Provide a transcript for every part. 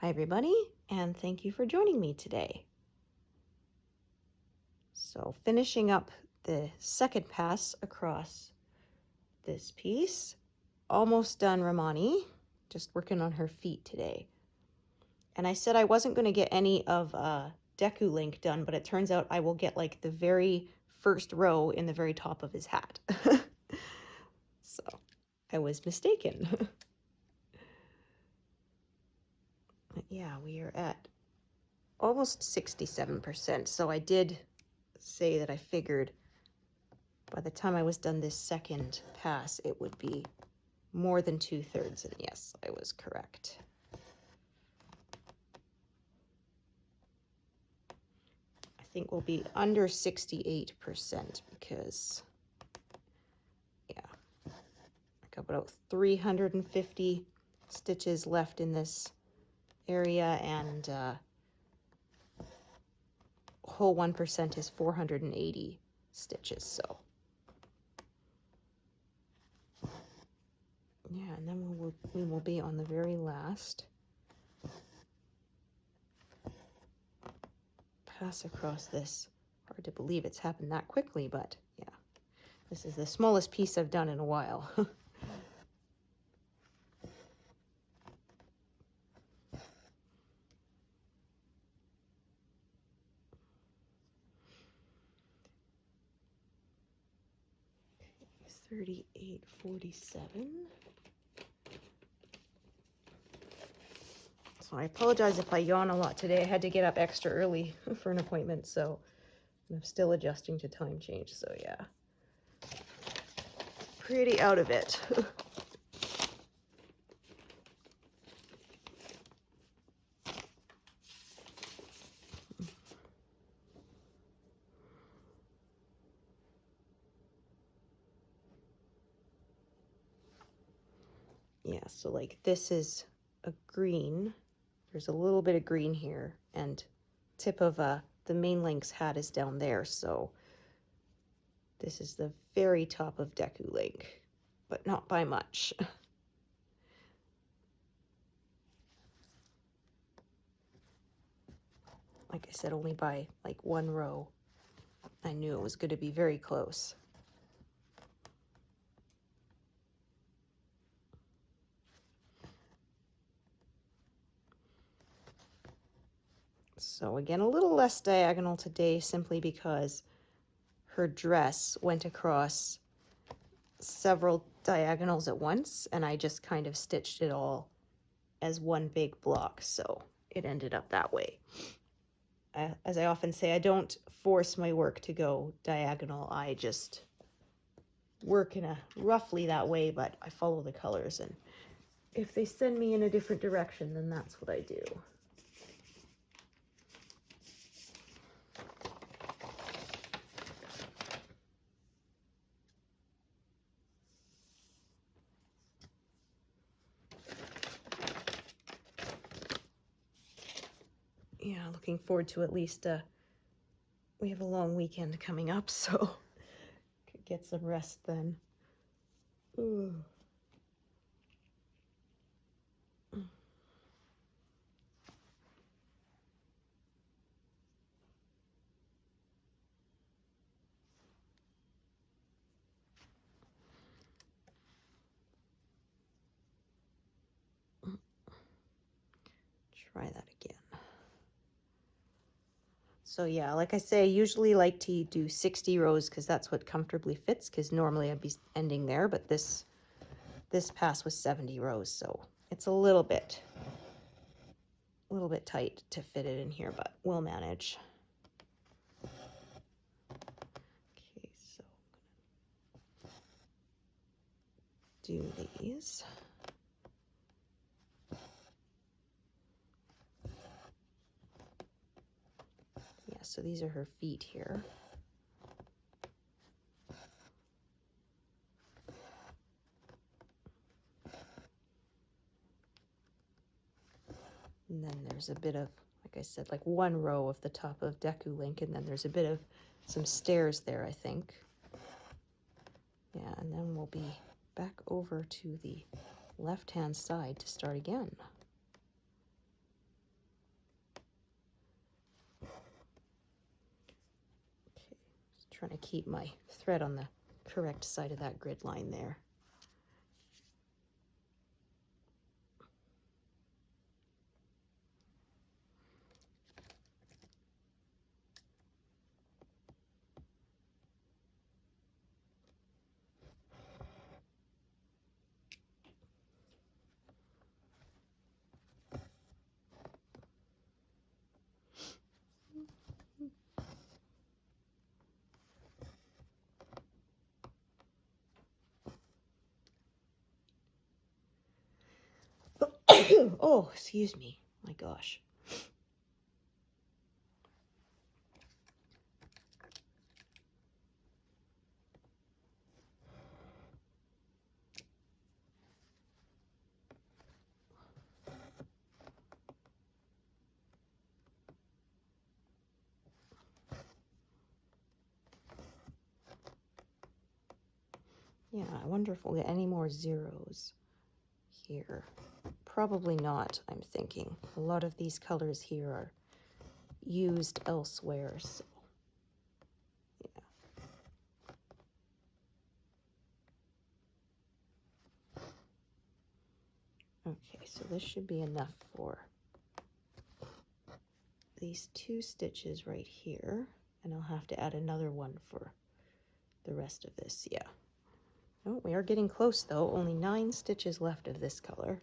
Hi everybody, and thank you for joining me today. So finishing up the second pass across this piece. Almost done Romani, just working on her feet today. And I said I wasn't going to get any of Deku Link done, but it turns out I will get like the very first row in the very top of his hat. So I was mistaken. Yeah, we are at almost 67%. So I did say that I figured by the time I was done this second pass, it would be more than 2/3, and yes, I was correct. I think we'll be under 68% because, yeah, I got about 350 stitches left in this area, and whole 1% is 480 stitches, so. Yeah, and then we will be on the very last pass across this. Hard to believe it's happened that quickly, but yeah. This is the smallest piece I've done in a while. $38.47. So I apologize if I yawn a lot today. I had to get up extra early for an appointment, so I'm still adjusting to time change, so yeah. Pretty out of it. Yeah, so like this is a green. There's a little bit of green here, and tip of the main link's hat is down there, so this is the very top of Deku Link, but not by much. Like I said, only by like one row. I knew it was going to be very close. So again, a little less diagonal today simply because her dress went across several diagonals at once, and I just kind of stitched it all as one big block, so it ended up that way. As I often say, I don't force my work to go diagonal. I just work in a roughly that way, but I follow the colors, and if they send me in a different direction, then that's what I do. Yeah, looking forward to at least we have a long weekend coming up, so could get some rest then. Ooh. Try that again. So yeah, like I say, I usually like to do 60 rows because that's what comfortably fits, because normally I'd be ending there, but this pass was 70 rows, so it's a little bit tight to fit it in here, but we'll manage. Okay, so I'm gonna do these. Yeah, so these are her feet here. And then there's a bit of, like I said, like one row of the top of Deku Link, and then there's a bit of some stairs there, I think. Yeah, and then we'll be back over to the left-hand side to start again. Trying to keep my thread on the correct side of that grid line there. Oh, excuse me. My gosh. Yeah, I wonder if we'll get any more zeros here. Probably not, I'm thinking. A lot of these colors here are used elsewhere, so yeah. Okay, so this should be enough for these 2 stitches right here, and I'll have to add another one for the rest of this. Yeah. Oh, we are getting close though. Only 9 stitches left of this color.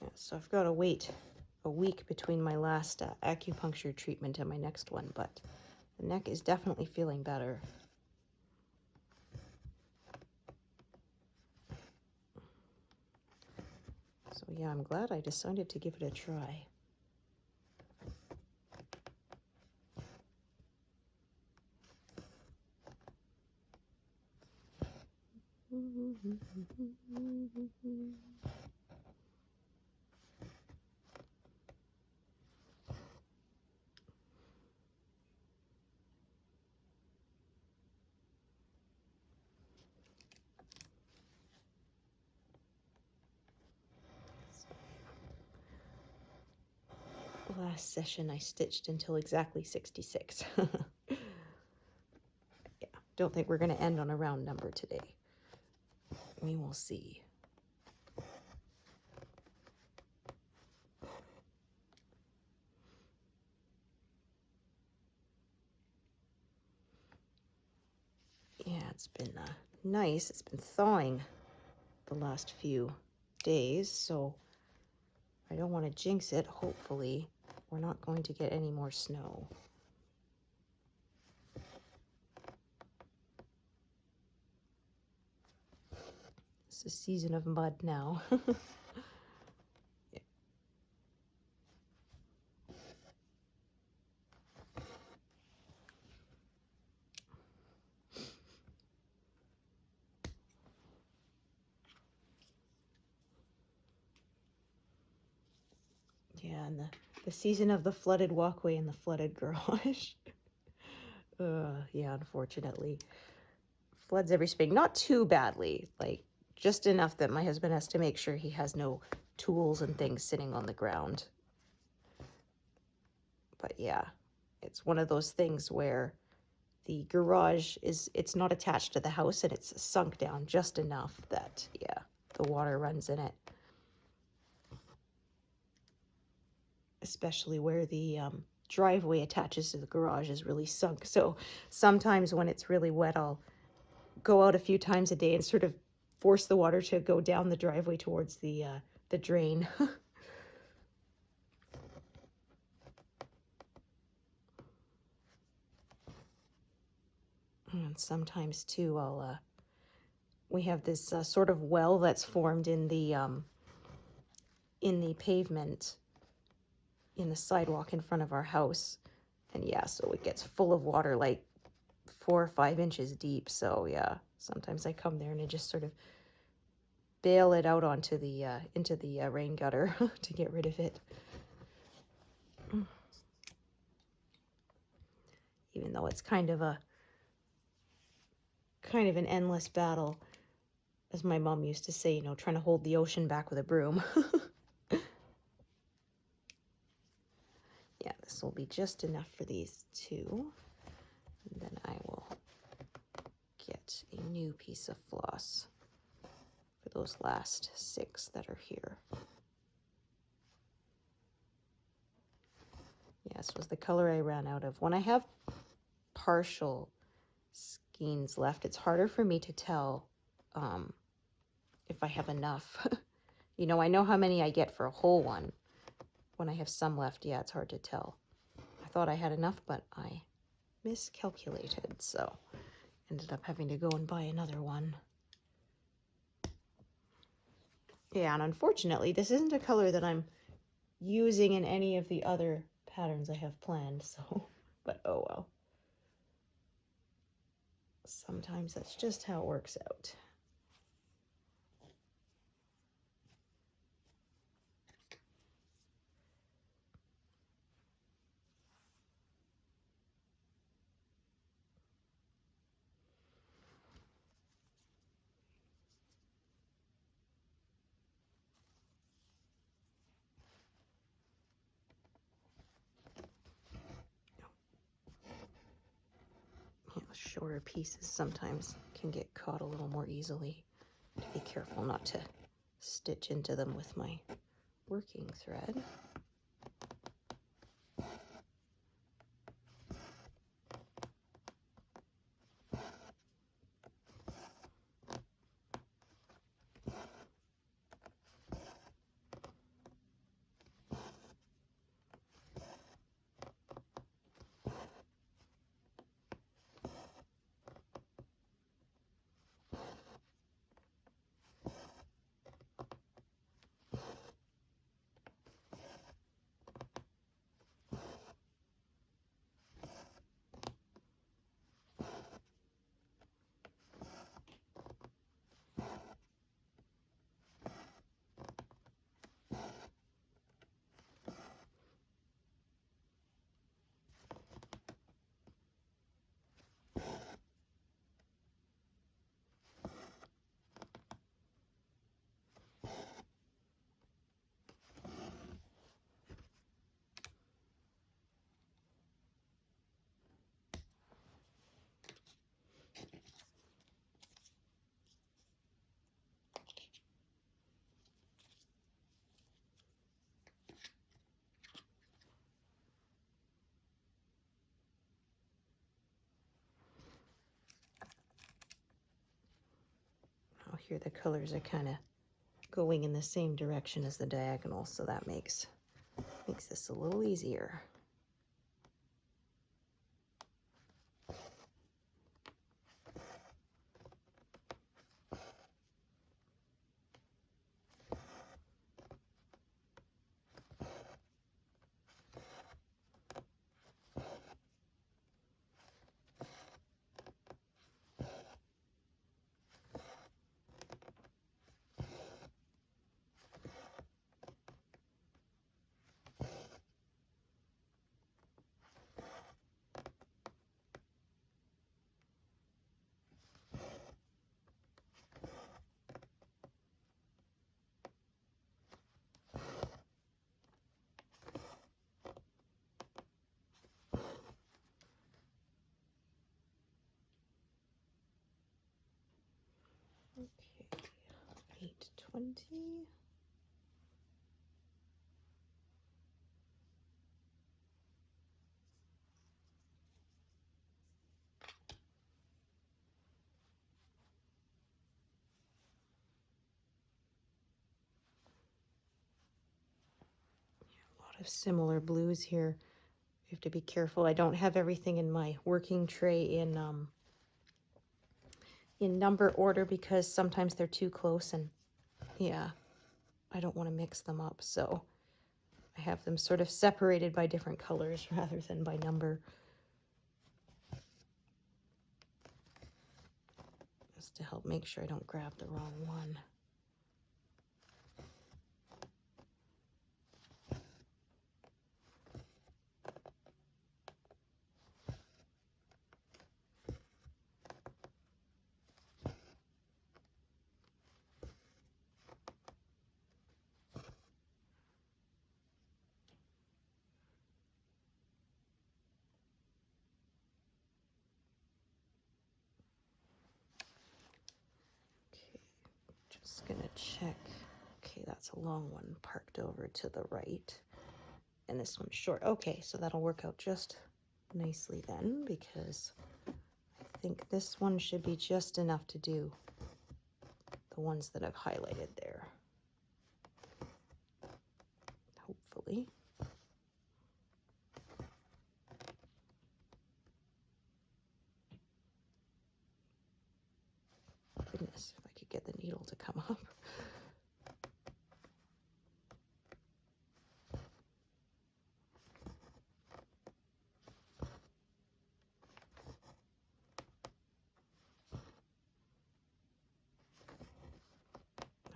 Yeah, so I've got to wait a week between my last acupuncture treatment and my next one, but the neck is definitely feeling better. So yeah, I'm glad I decided to give it a try. Last session I stitched until exactly 66. Yeah, don't think we're going to end on a round number today. We will see. Yeah, it's been nice. It's been thawing the last few days, so I don't want to jinx it. Hopefully we're not going to get any more snow. It's a season of mud now. Yeah, and the season of the flooded walkway and the flooded garage. Yeah, unfortunately. Floods every spring. Not too badly, like just enough that my husband has to make sure he has no tools and things sitting on the ground. But yeah, it's one of those things where the garage it's not attached to the house and it's sunk down just enough that, yeah, the water runs in it. Especially where the driveway attaches to the garage is really sunk. So sometimes when it's really wet, I'll go out a few times a day and sort of force the water to go down the driveway towards the drain. And sometimes too, we have this sort of well that's formed in the pavement, in the sidewalk in front of our house. And yeah, so it gets full of water, like 4 or 5 inches deep. So yeah, sometimes I come there and I just sort of bail it out onto the into the rain gutter to get rid of it. Even though it's kind of an endless battle, as my mom used to say, you know, trying to hold the ocean back with a broom. Yeah, this will be just enough for these two. And then I will get a new piece of floss for those last 6 that are here. Yes, was the color I ran out of. When I have partial skeins left, it's harder for me to tell if I have enough. You know, I know how many I get for a whole one. When I have some left, yeah, it's hard to tell. I thought I had enough, but I miscalculated, so ended up having to go and buy another one. Yeah, and unfortunately, this isn't a color that I'm using in any of the other patterns I have planned, so, but oh well. Sometimes that's just how it works out. Shorter pieces sometimes can get caught a little more easily. To be careful not to stitch into them with my working thread. Here the colors are kind of going in the same direction as the diagonal, so that makes this a little easier. Okay, 820. of similar blues here. You have to be careful. I don't have everything in my working tray in number order because sometimes they're too close, and yeah, I don't want to mix them up. So I have them sort of separated by different colors rather than by number. Just to help make sure I don't grab the wrong one. Just gonna check. Okay, that's a long one parked over to the right. And this one's short. Okay, so that'll work out just nicely then, because I think this one should be just enough to do the ones that I've highlighted there. Hopefully. Goodness, if I could get the needle to come up.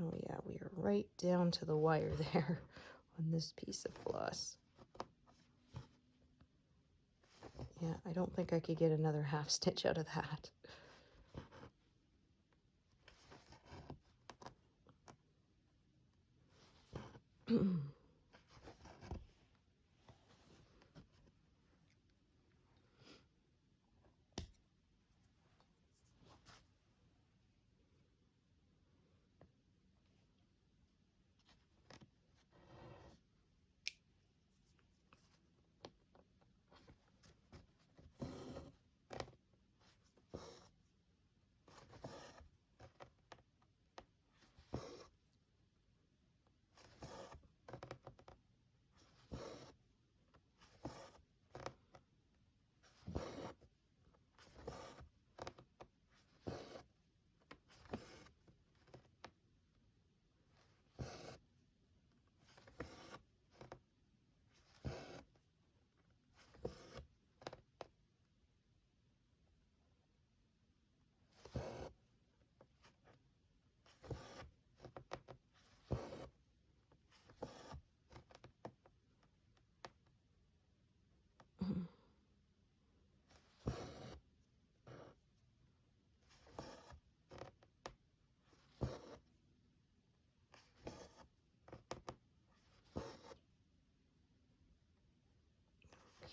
Oh yeah, we are right down to the wire there on this piece of floss. Yeah, I don't think I could get another half stitch out of that.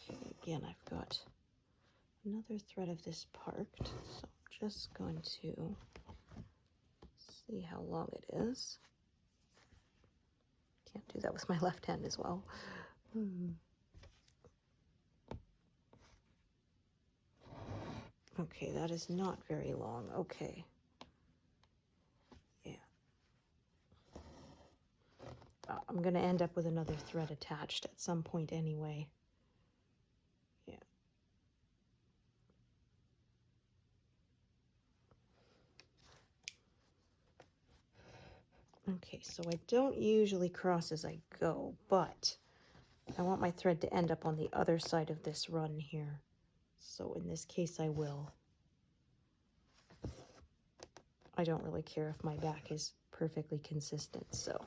Okay, again, I've got another thread of this parked, so I'm just going to see how long it is. Can't do that with my left hand as well. Okay, that is not very long. Okay. Yeah. I'm going to end up with another thread attached at some point anyway. Yeah. Okay, so I don't usually cross as I go, but I want my thread to end up on the other side of this run here. So in this case, I will. I don't really care if my back is perfectly consistent, so.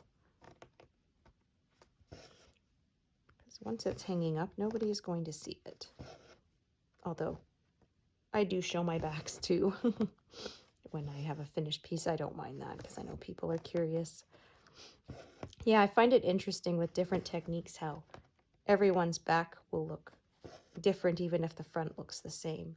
Because once it's hanging up, nobody is going to see it. Although, I do show my backs too. When I have a finished piece, I don't mind that because I know people are curious. Yeah, I find it interesting with different techniques how everyone's back will look different even if the front looks the same.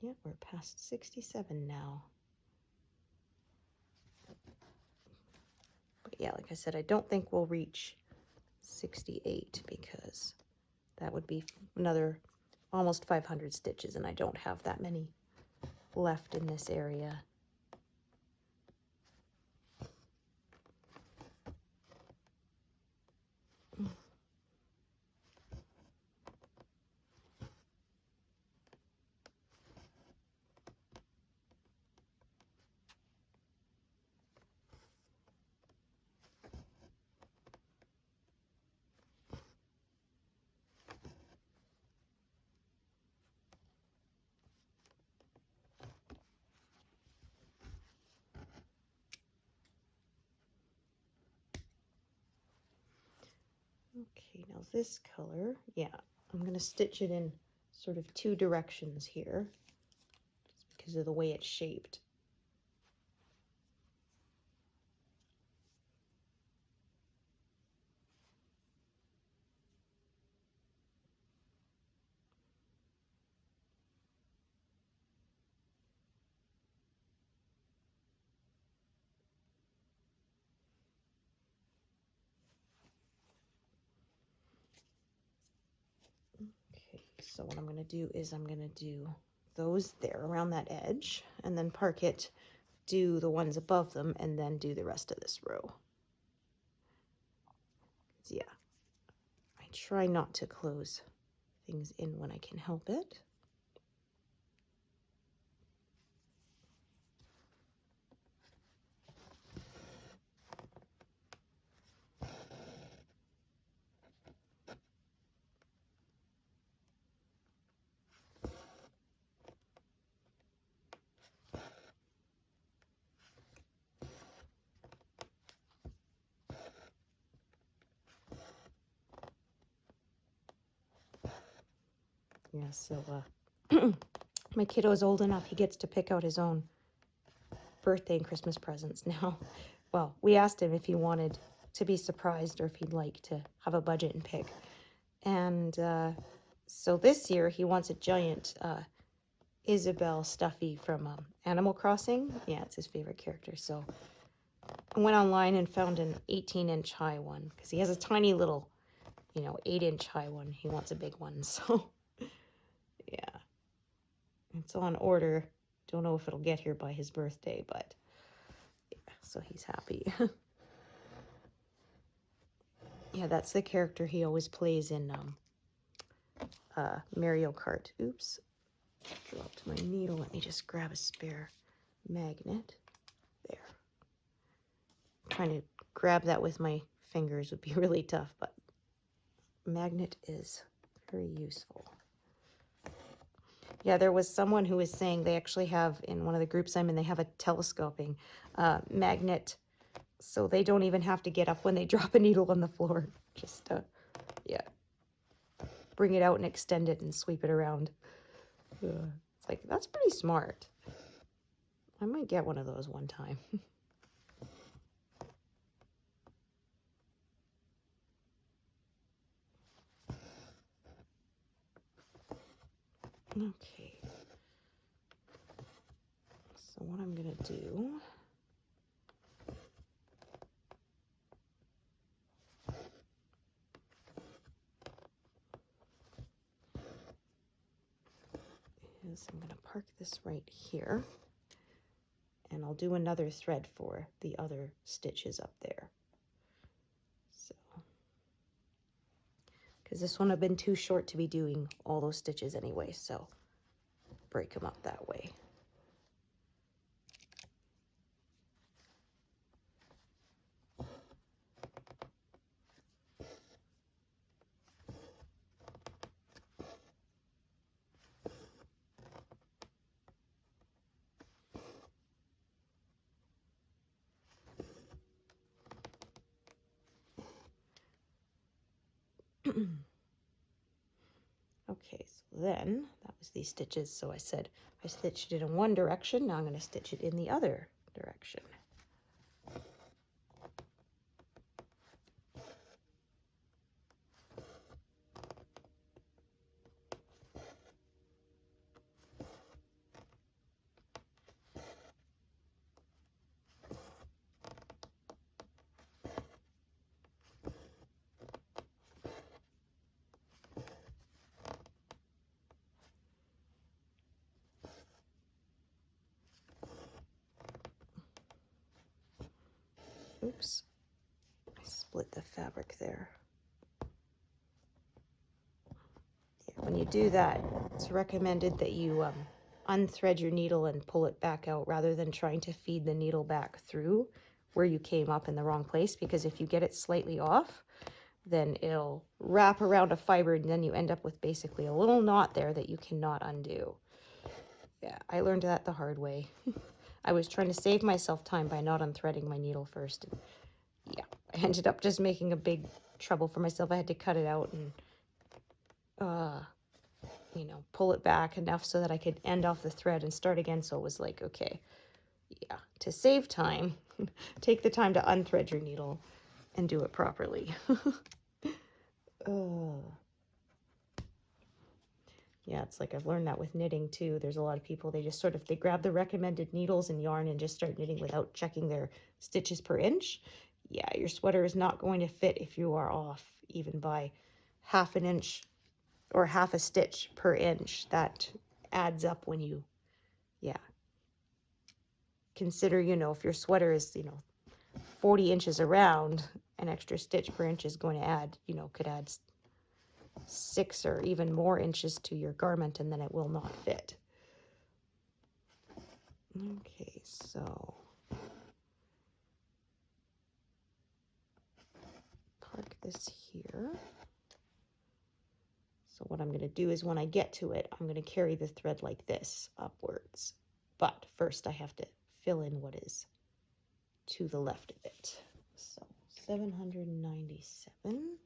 Yeah, we're past 67 now. But yeah, like I said, I don't think we'll reach 68 because that would be another almost 500 stitches, and I don't have that many left in this area. Okay, now this color, yeah, I'm going to stitch it in sort of two directions here, just because of the way it's shaped. Okay, so what I'm going to do is I'm going to do those there around that edge, and then park it, do the ones above them, and then do the rest of this row. Yeah, I try not to close things in when I can help it. Yeah, so my kiddo is old enough, he gets to pick out his own birthday and Christmas presents now. Well, we asked him if he wanted to be surprised or if he'd like to have a budget and pick. And so this year he wants a giant Isabel stuffy from Animal Crossing. Yeah, it's his favorite character. So I went online and found an 18-inch high one because he has a tiny little, 8-inch high one. He wants a big one. So yeah, it's on order. Don't know if it'll get here by his birthday, but yeah, so he's happy. Yeah, that's the character he always plays in Mario Kart. Oops, dropped my needle. Let me just grab a spare magnet. There. Trying to grab that with my fingers would be really tough, but magnet is very useful. Yeah, there was someone who was saying they actually have, in one of the groups I'm in, they have a telescoping magnet, so they don't even have to get up when they drop a needle on the floor. Just, yeah, bring it out and extend it and sweep it around. It's like, that's pretty smart. I might get one of those one time. Okay. So what I'm going to do is I'm going to park this right here, and I'll do another thread for the other stitches up there. So, because this one I've been too short to be doing all those stitches anyway, so break them up that way. Okay, so then that was these stitches. So I said I stitched it in one direction. Now I'm going to stitch it in the other direction. Oops, I split the fabric there. Yeah, when you do that, it's recommended that you unthread your needle and pull it back out rather than trying to feed the needle back through where you came up in the wrong place, because if you get it slightly off, then it'll wrap around a fiber and then you end up with basically a little knot there that you cannot undo. Yeah, I learned that the hard way. I was trying to save myself time by not unthreading my needle first. And yeah, I ended up just making a big trouble for myself. I had to cut it out and, you know, pull it back enough so that I could end off the thread and start again. So it was like, okay, yeah, to save time, take the time to unthread your needle and do it properly. Yeah, it's like I've learned that with knitting too. There's a lot of people, they just they grab the recommended needles and yarn and just start knitting without checking their stitches per inch. Yeah, your sweater is not going to fit if you are off even by half an inch or half a stitch per inch. That adds up when you, yeah. Consider, you know, if your sweater is, you know, 40 inches around, an extra stitch per inch is going to add, you know, could add 6 or even more inches to your garment, and then it will not fit. Okay, so park this here. So what I'm going to do is when I get to it, I'm going to carry the thread like this upwards. But first I have to fill in what is to the left of it. So 797.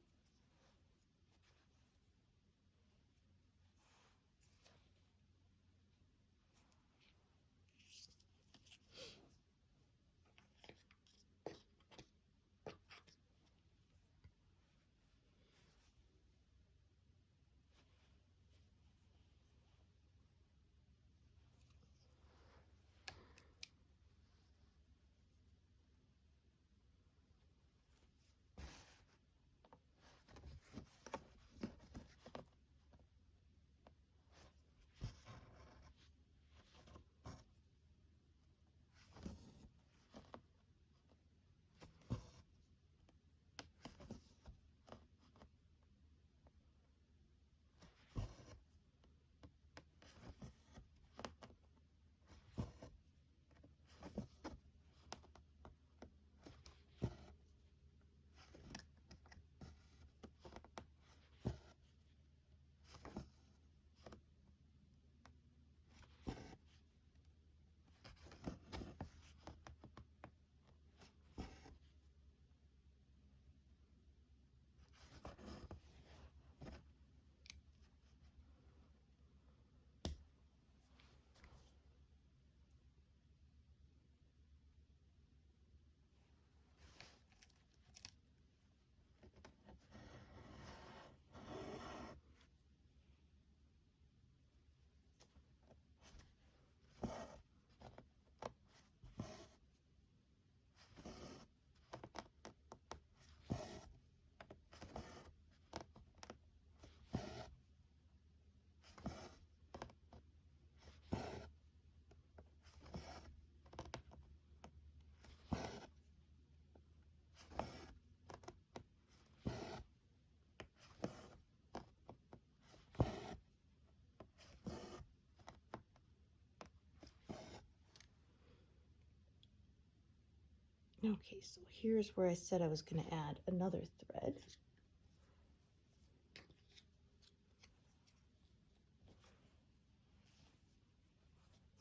Okay, so here's where I said I was going to add another thread.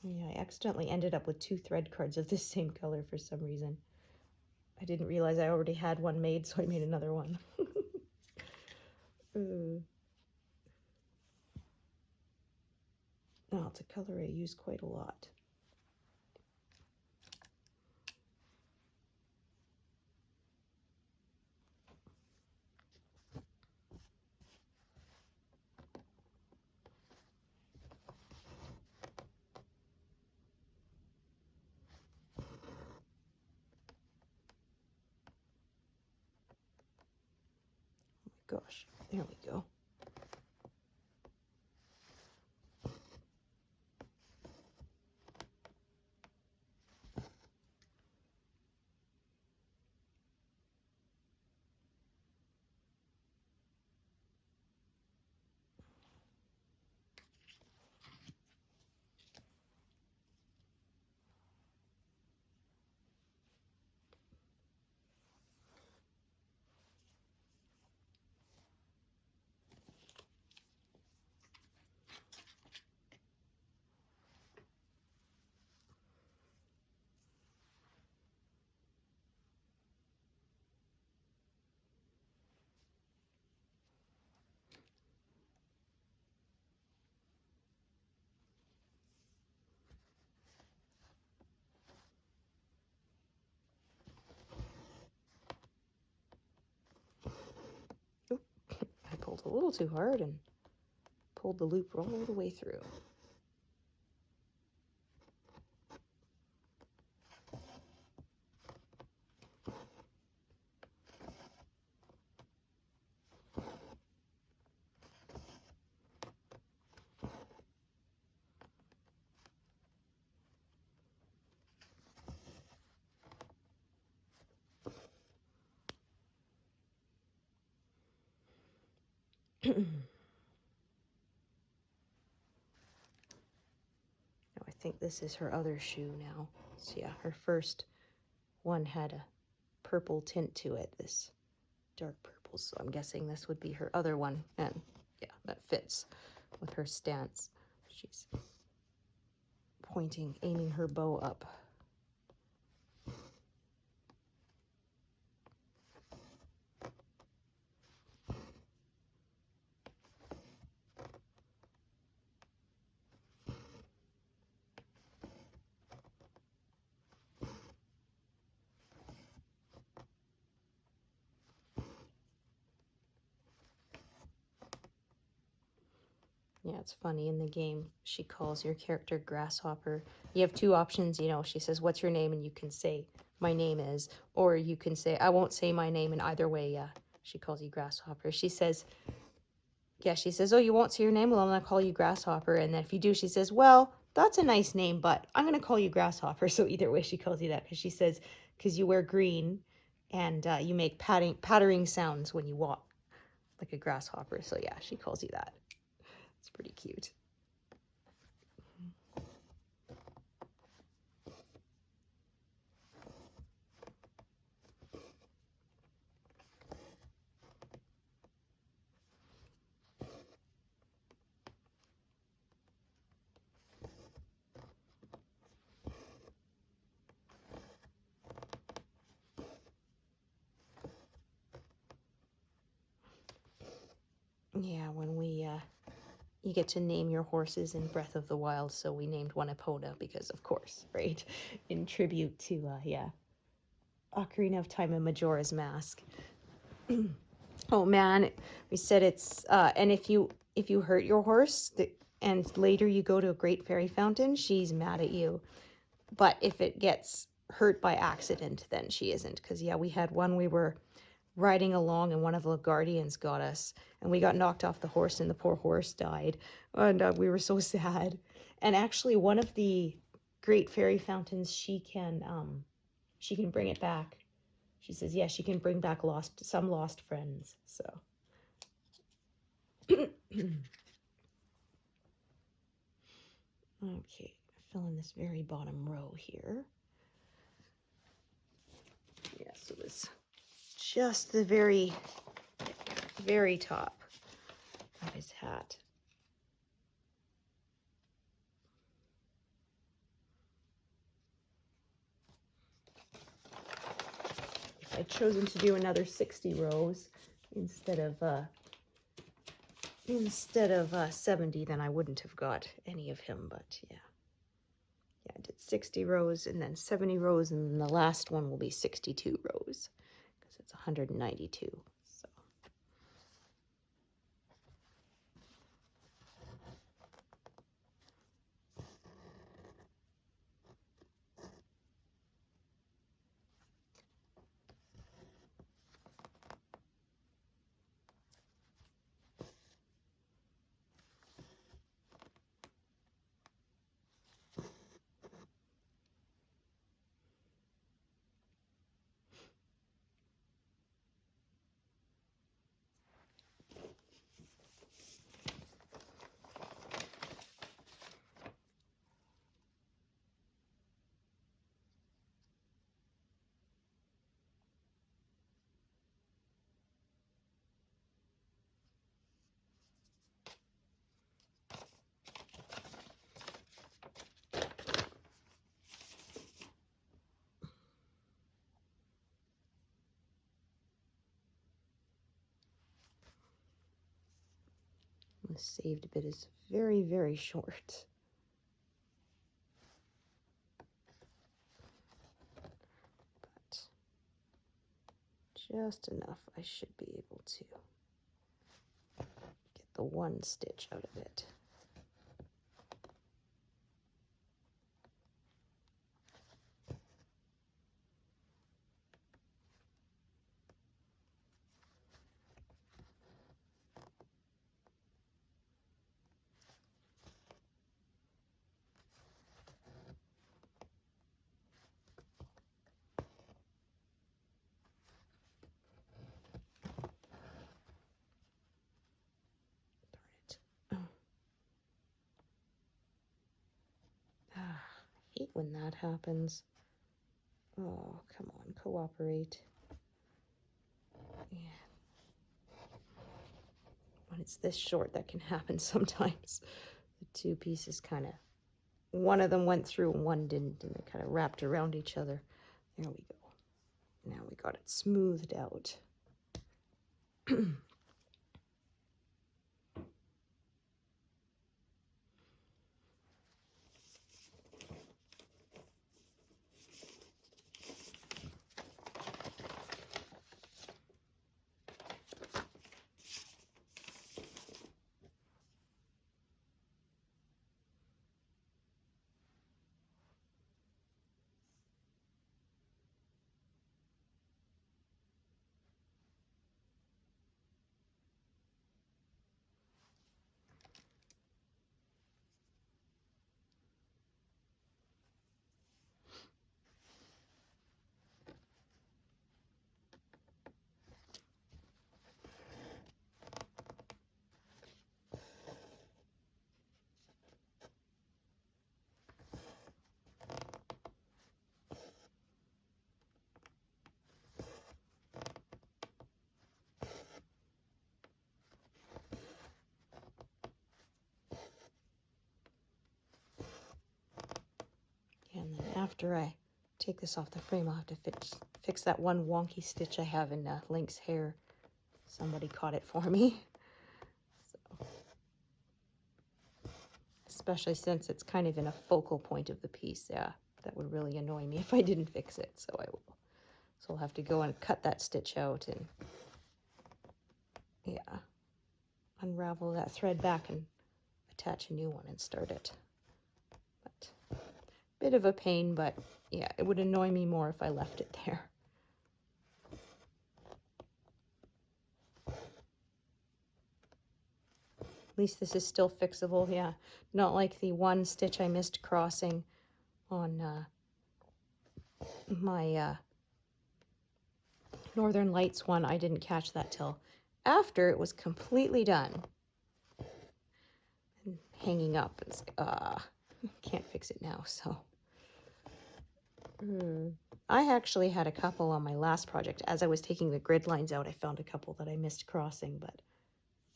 Yeah, I accidentally ended up with 2 thread cards of the same color for some reason. I didn't realize I already had one made, so I made another one. Oh, it's a color I use quite a lot. Gosh, there we go. pulled a little too hard and pulled the loop all the way through. I think this is her other shoe now. So yeah, her first one had a purple tint to it, this dark purple. So I'm guessing this would be her other one. And yeah, that fits with her stance. She's pointing, aiming her bow up. Yeah, it's funny, in the game, she calls your character Grasshopper. You have two options, you know, she says, what's your name? And you can say, my name is, or you can say, I won't say my name, and either way, yeah, she calls you Grasshopper. She says, yeah, she says, oh, you won't say your name? Well, I'm going to call you Grasshopper. And then if you do, she says, well, that's a nice name, but I'm going to call you Grasshopper. So either way, she calls you that, because she says, because you wear green, and you make pattering sounds when you walk, like a grasshopper. So yeah, she calls you that. It's pretty cute. Yeah, when you get to name your horses in Breath of the Wild, so we named one Epona because, of course, right? In tribute to, Ocarina of Time and Majora's Mask. Oh man, we said it's, and if you hurt your horse, and later you go to a Great Fairy Fountain, she's mad at you. But if it gets hurt by accident, then she isn't. Because, yeah, we had one, we were riding along and one of the guardians got us, and we got knocked off the horse and the poor horse died, and we were so sad. And actually one of the Great Fairy Fountains, she can bring it back. She says, yeah, she can bring back some lost friends. So okay, fill in this very bottom row here. Yes, it was just the very, very top of his hat. If I'd chosen to do another 60 rows instead of 70, then I wouldn't have got any of him. But yeah, I did 60 rows and then 70 rows, and then the last one will be 62 rows because it's 192. So the saved bit is very, very short. But just enough I should be able to the one stitch out of it. I hate when that happens. Oh, come on, cooperate. Yeah. When it's this short, that can happen sometimes. The two pieces kind of, one of them went through and one didn't, and they kind of wrapped around each other. There we go. Now we got it smoothed out. And then after I take this off the frame, I'll have to fix that one wonky stitch I have in Link's hair. Somebody caught it for me. So, especially since it's kind of in a focal point of the piece. Yeah, that would really annoy me if I didn't fix it. So I will. So I'll have to go and cut that stitch out and, yeah, unravel that thread back and attach a new one and start it. But bit of a pain, but yeah, it would annoy me more if I left it there. At least this is still fixable, yeah. Not like the one stitch I missed crossing on my Northern Lights one. I didn't catch that till after it was completely done. And hanging up, it's like, can't fix it now, so. I actually had a couple on my last project. As I was taking the grid lines out, I found a couple that I missed crossing, but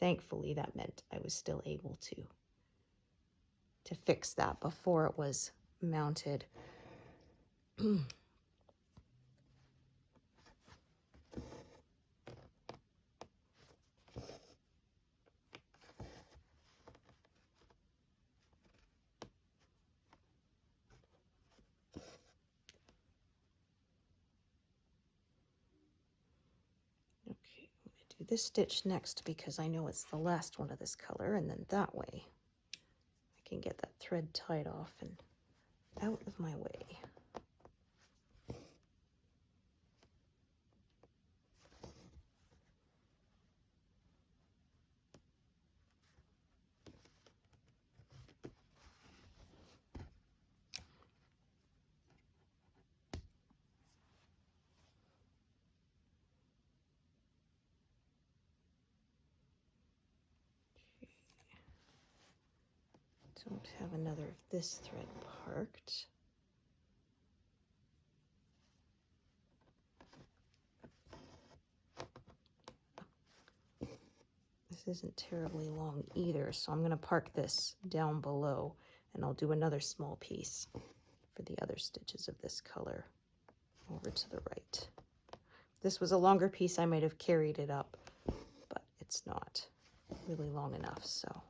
thankfully that meant I was still able to fix that before it was mounted. Do this stitch next because I know it's the last one of this color, and then that way I can get that thread tied off and out of my way. Don't have another of this thread parked. This isn't terribly long either, so I'm going to park this down below, and I'll do another small piece for the other stitches of this color over to the right. If this was a longer piece, I might have carried it up, but it's not really long enough, so.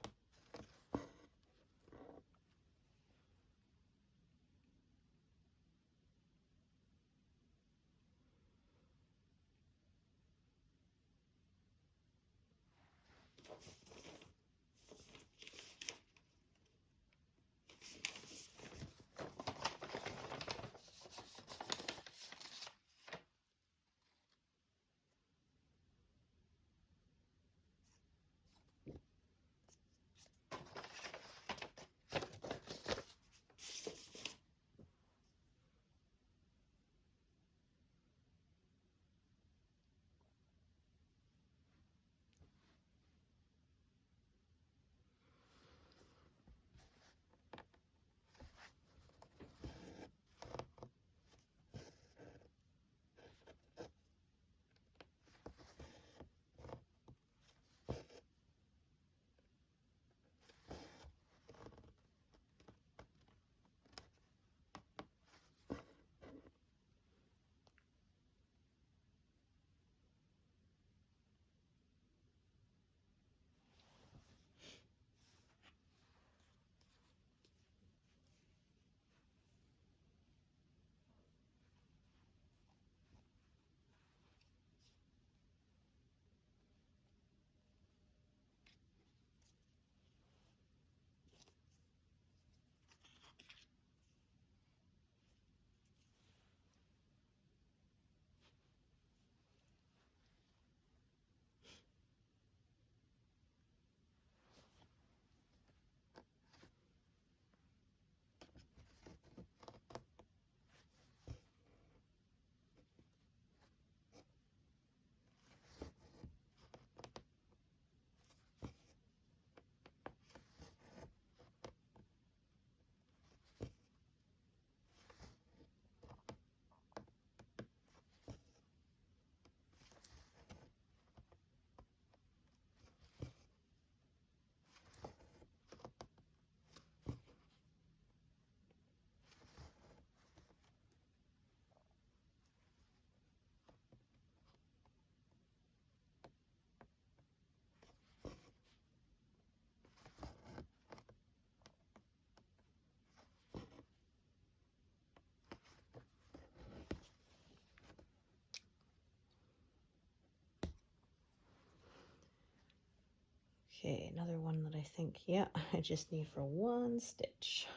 Okay, another one that I think, yeah, I just need for one stitch.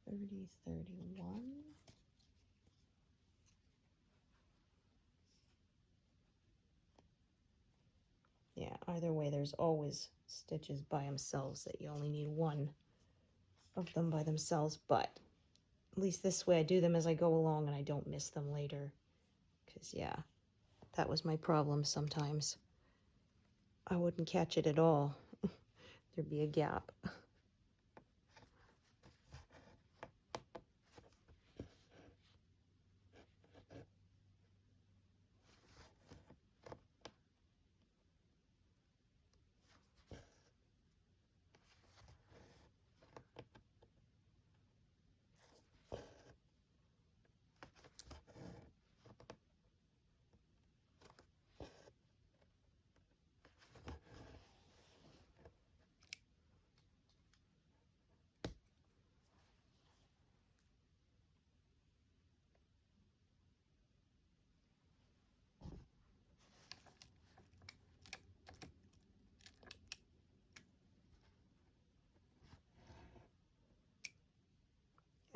30, 31. Yeah, either way, there's always stitches by themselves that you only need one of them by themselves, but at least this way I do them as I go along and I don't miss them later. Because, yeah, that was my problem sometimes. I wouldn't catch it at all. There'd be a gap.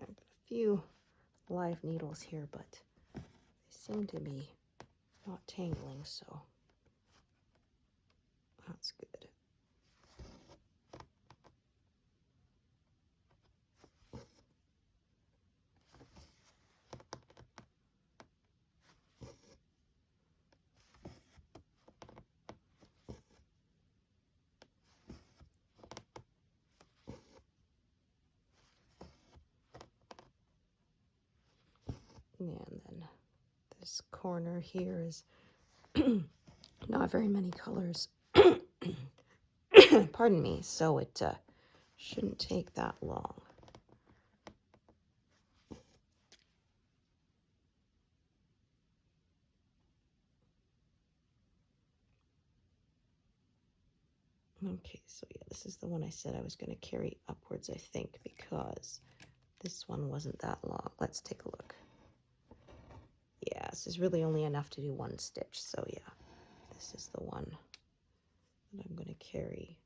I've got a few live needles here, but they seem to be not tangling, so that's good. And then this corner here is not very many colors. Pardon me, so it shouldn't take that long. Okay, so yeah, this is the one I said I was going to carry upwards, I think, because this one wasn't that long. Let's take a look. Yeah, this is really only enough to do one stitch, so yeah, this is the one that I'm going to carry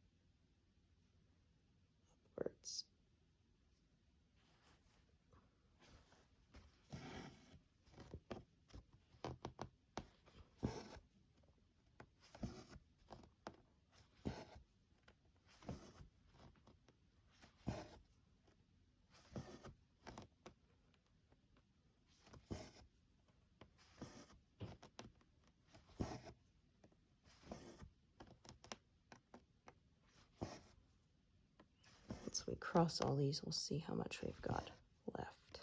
upwards. Once we cross all these, we'll see how much we've got left.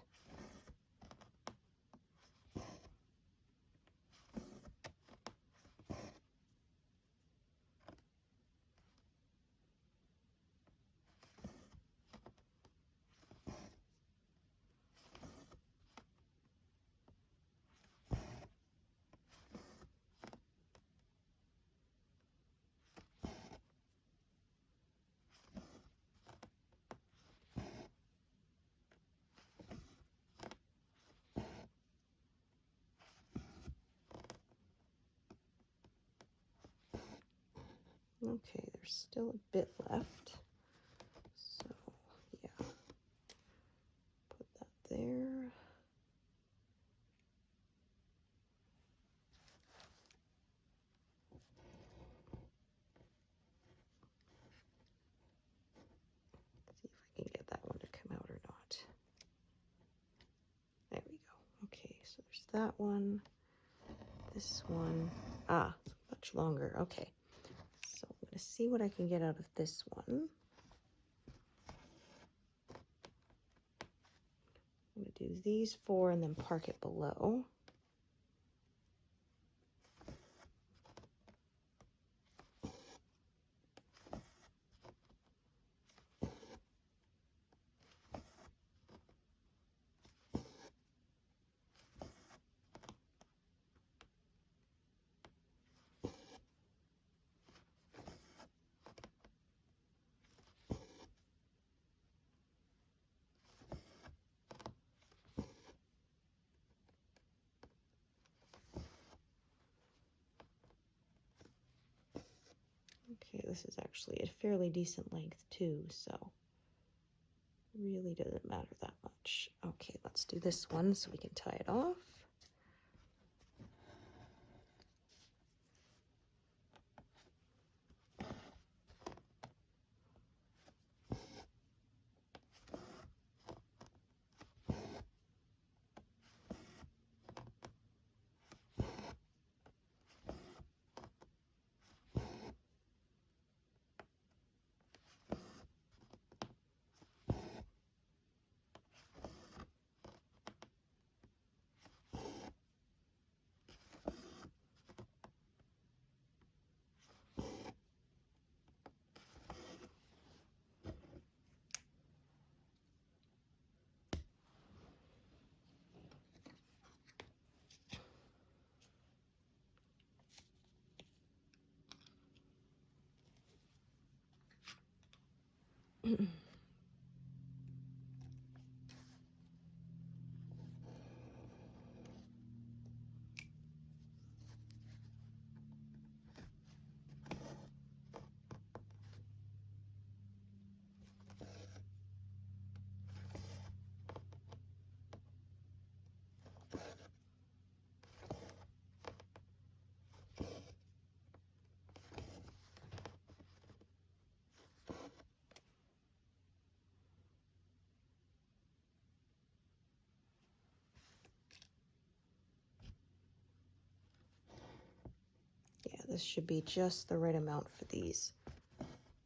Okay, there's still a bit left, so yeah, put that there. See if I can get that one to come out or not. There we go. Okay, so there's that one, this one. Ah, much longer. Okay, so I'm going to see what I can get out of this one. I'm going to do these 4 and then park it below. Okay, this is actually a fairly decent length too, so really doesn't matter that much. Okay, let's do this one so we can tie it off. Yeah, this should be just the right amount for these.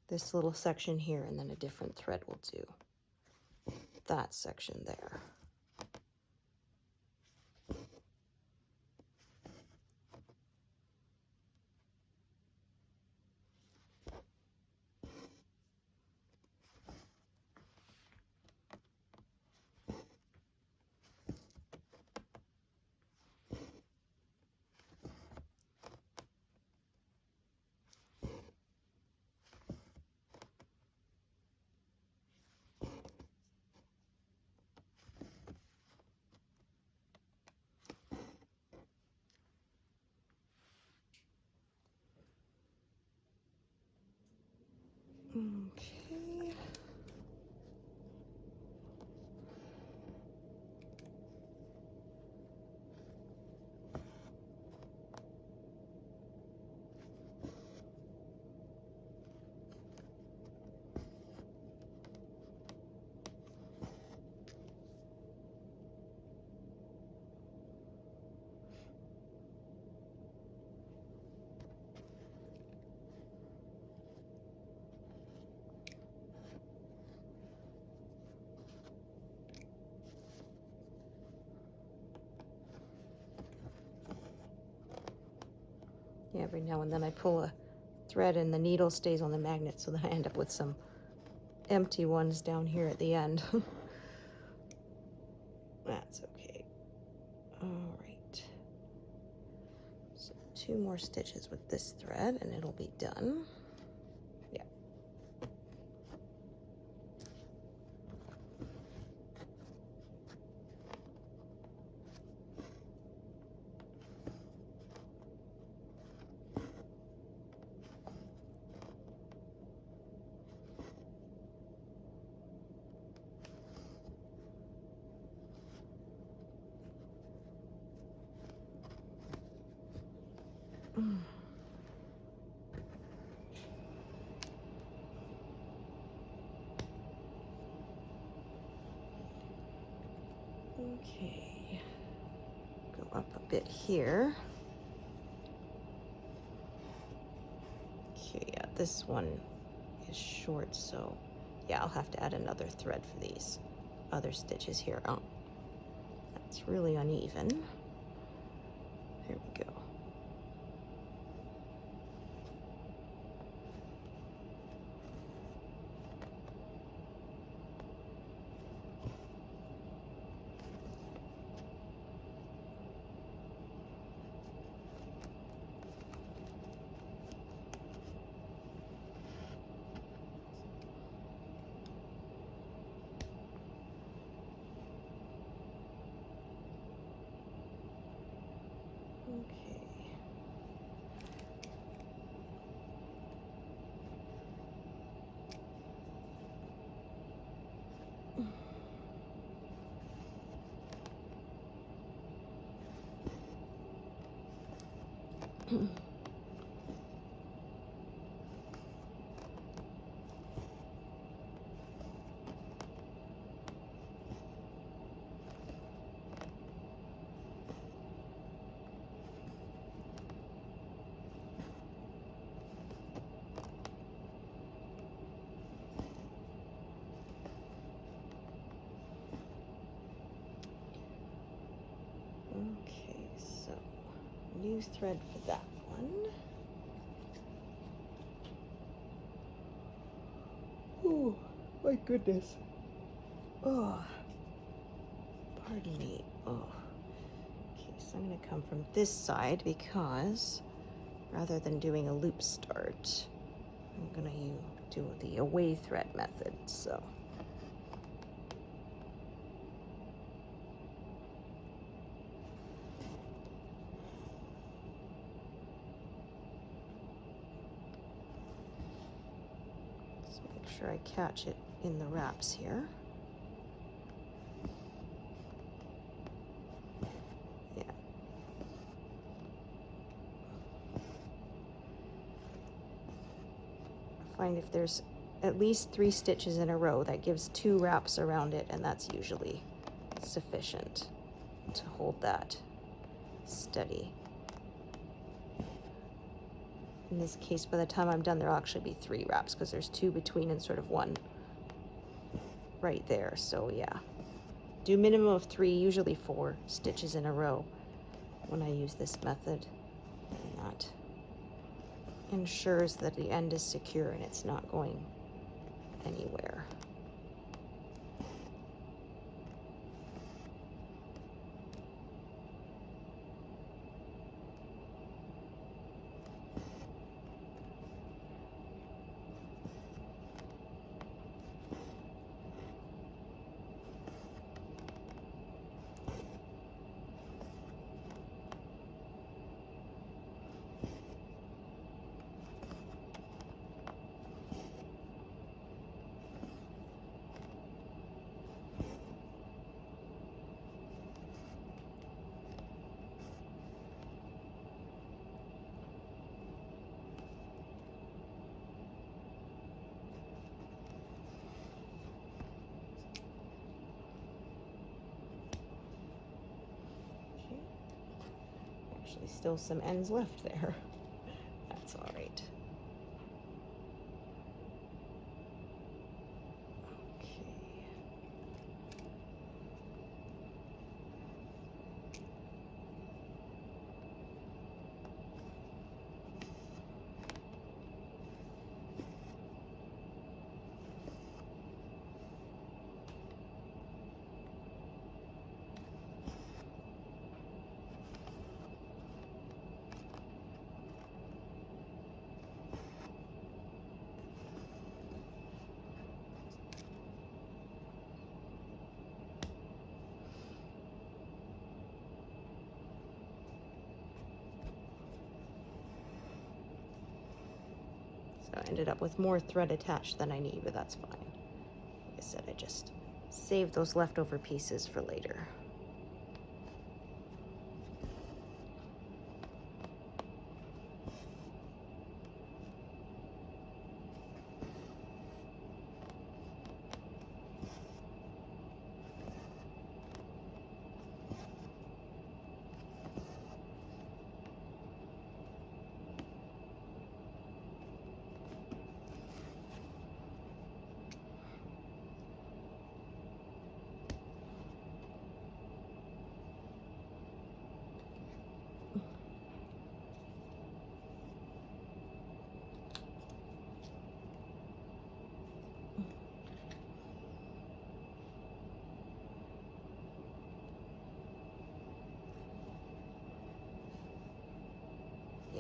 This little section here, and then a different thread will do that section there. Okay. Yeah, every now and then I pull a thread and the needle stays on the magnet, so then I end up with some empty ones down here at the end. That's okay. All right. So 2 more stitches with this thread and it'll be done. Yeah. Okay. Go up a bit here. Okay, yeah, this one is short, so yeah, I'll have to add another thread for these other stitches here. Oh, that's really uneven. There we go. Okay. Okay, so new thread for that one. Oh, my goodness. Oh, pardon me. Oh. Okay, so I'm going to come from this side because rather than doing a loop start, I'm going to do the away thread method. So just make sure I catch it in the wraps here. Yeah. Find if there's at least 3 stitches in a row, that gives 2 wraps around it, and that's usually sufficient to hold that steady. In this case, by the time I'm done, there'll actually be 3 wraps because there's 2 between and sort of 1 right there. So yeah, do minimum of 3, usually 4 stitches in a row when I use this method, and that ensures that the end is secure and it's not going anywhere. Actually, still some ends left there. That's all right. Okay. So I ended up with more thread attached than I need, but that's fine. Like I said, I just saved those leftover pieces for later.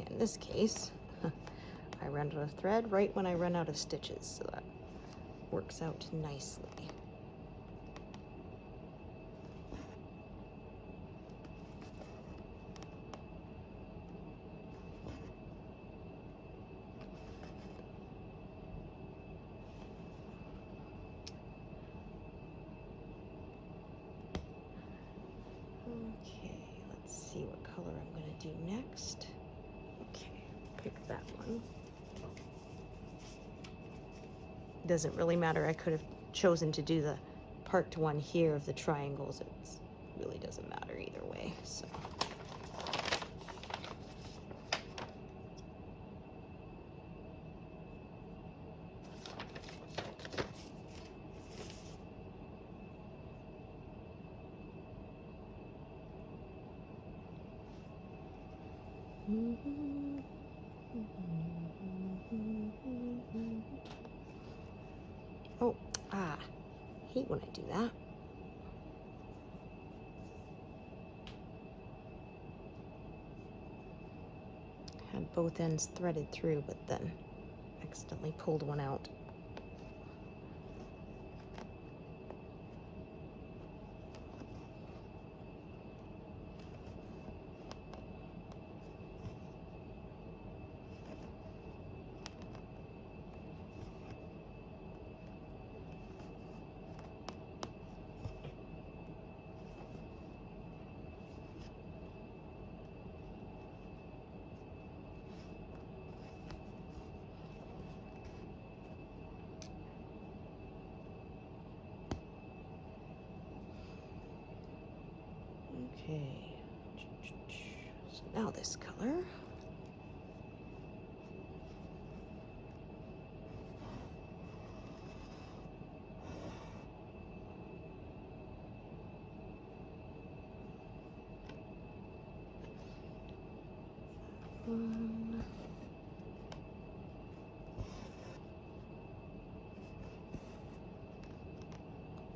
In this case, I ran out of thread right when I run out of stitches, so that works out nicely. Okay, let's see what color I'm going to do next. that one. Doesn't really matter. I could have chosen to do the parked one here of the triangles. It really doesn't matter either way. So. Oh, hate when I do that. Had both ends threaded through, but then accidentally pulled one out. Okay, so now this color.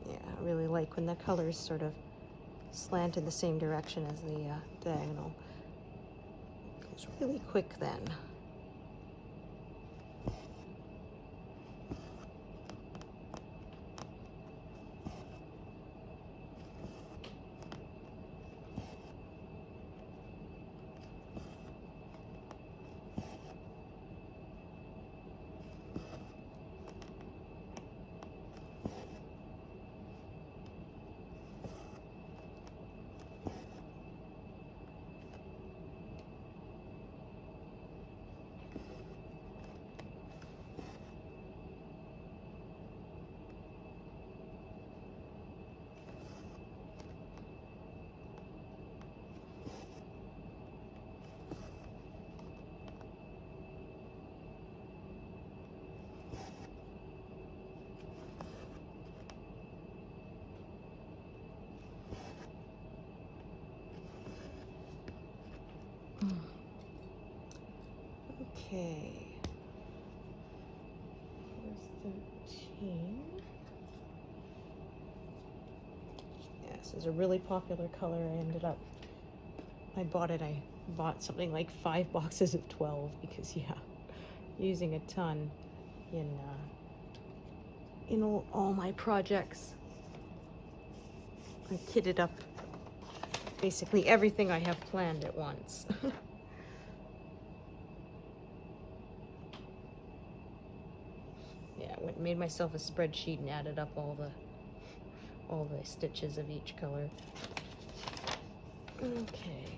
Yeah, I really like when the colors sort of slant in the same direction as the diagonal. It goes really quick then. Okay. Here's 13. Yeah, this is a really popular color. I bought something like 5 boxes of 12 because, yeah, using a ton in all my projects. I kitted up basically everything I have planned at once. Yeah, made myself a spreadsheet and added up all the stitches of each color. Okay.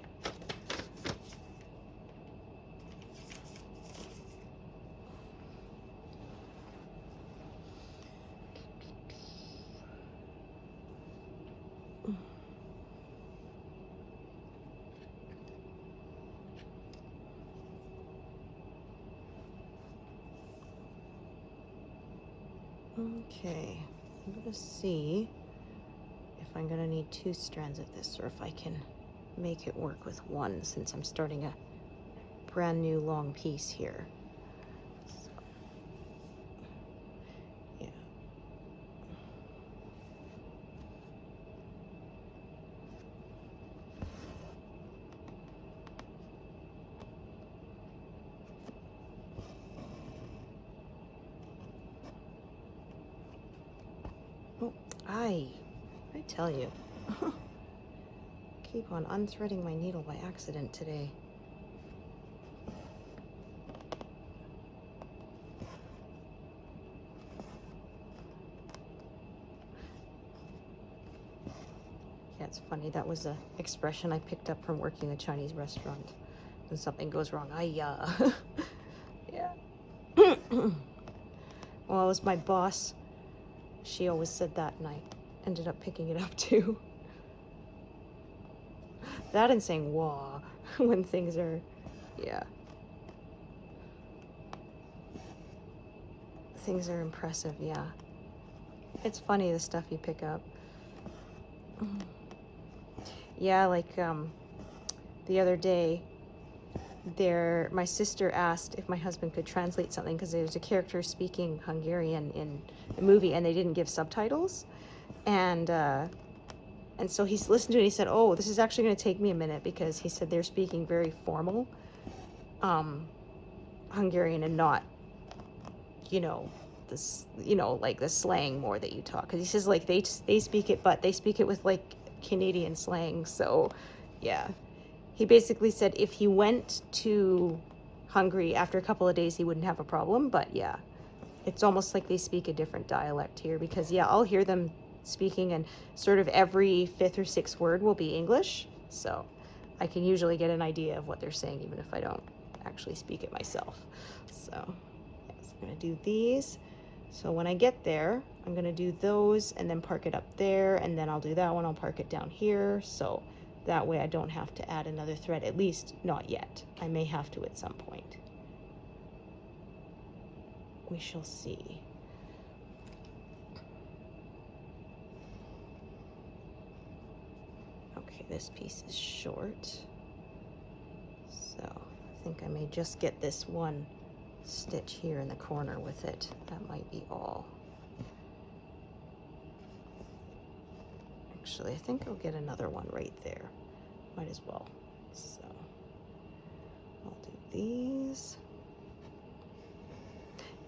Okay, I'm gonna see if I'm gonna need 2 strands of this or if I can make it work with one since I'm starting a brand new long piece here. So, yeah. Oh, I tell you. Keep on unthreading my needle by accident today. Yeah, it's funny. That was an expression I picked up from working a Chinese restaurant. When something goes wrong, Well, it was my boss. She always said that, and I ended up picking it up too. That and saying "wah" when things are, yeah. Things are impressive, yeah. It's funny the stuff you pick up. Yeah, like the other day, my sister asked if my husband could translate something because there was a character speaking Hungarian in the movie and they didn't give subtitles, and so he's listened to it and he said, oh, this is actually going to take me a minute because he said they're speaking very formal Hungarian and not, this, like the slang more that you talk, because he says like they speak it, but they speak it with like Canadian slang. So yeah, he basically said if he went to Hungary after a couple of days he wouldn't have a problem, but yeah, it's almost like they speak a different dialect here, because yeah, I'll hear them speaking and sort of every fifth or sixth word will be English, so I can usually get an idea of what they're saying even if I don't actually speak it myself. So I'm gonna do these. So when I get there, I'm gonna do those and then park it up there, and then I'll do that one, I'll park it down here, so that way I don't have to add another thread, at least not yet. I may have to at some point. We shall see. Okay, this piece is short, so I think I may just get this one stitch here in the corner with it. That might be all. Actually, I think I'll get another one right there. Might as well. So I'll do these.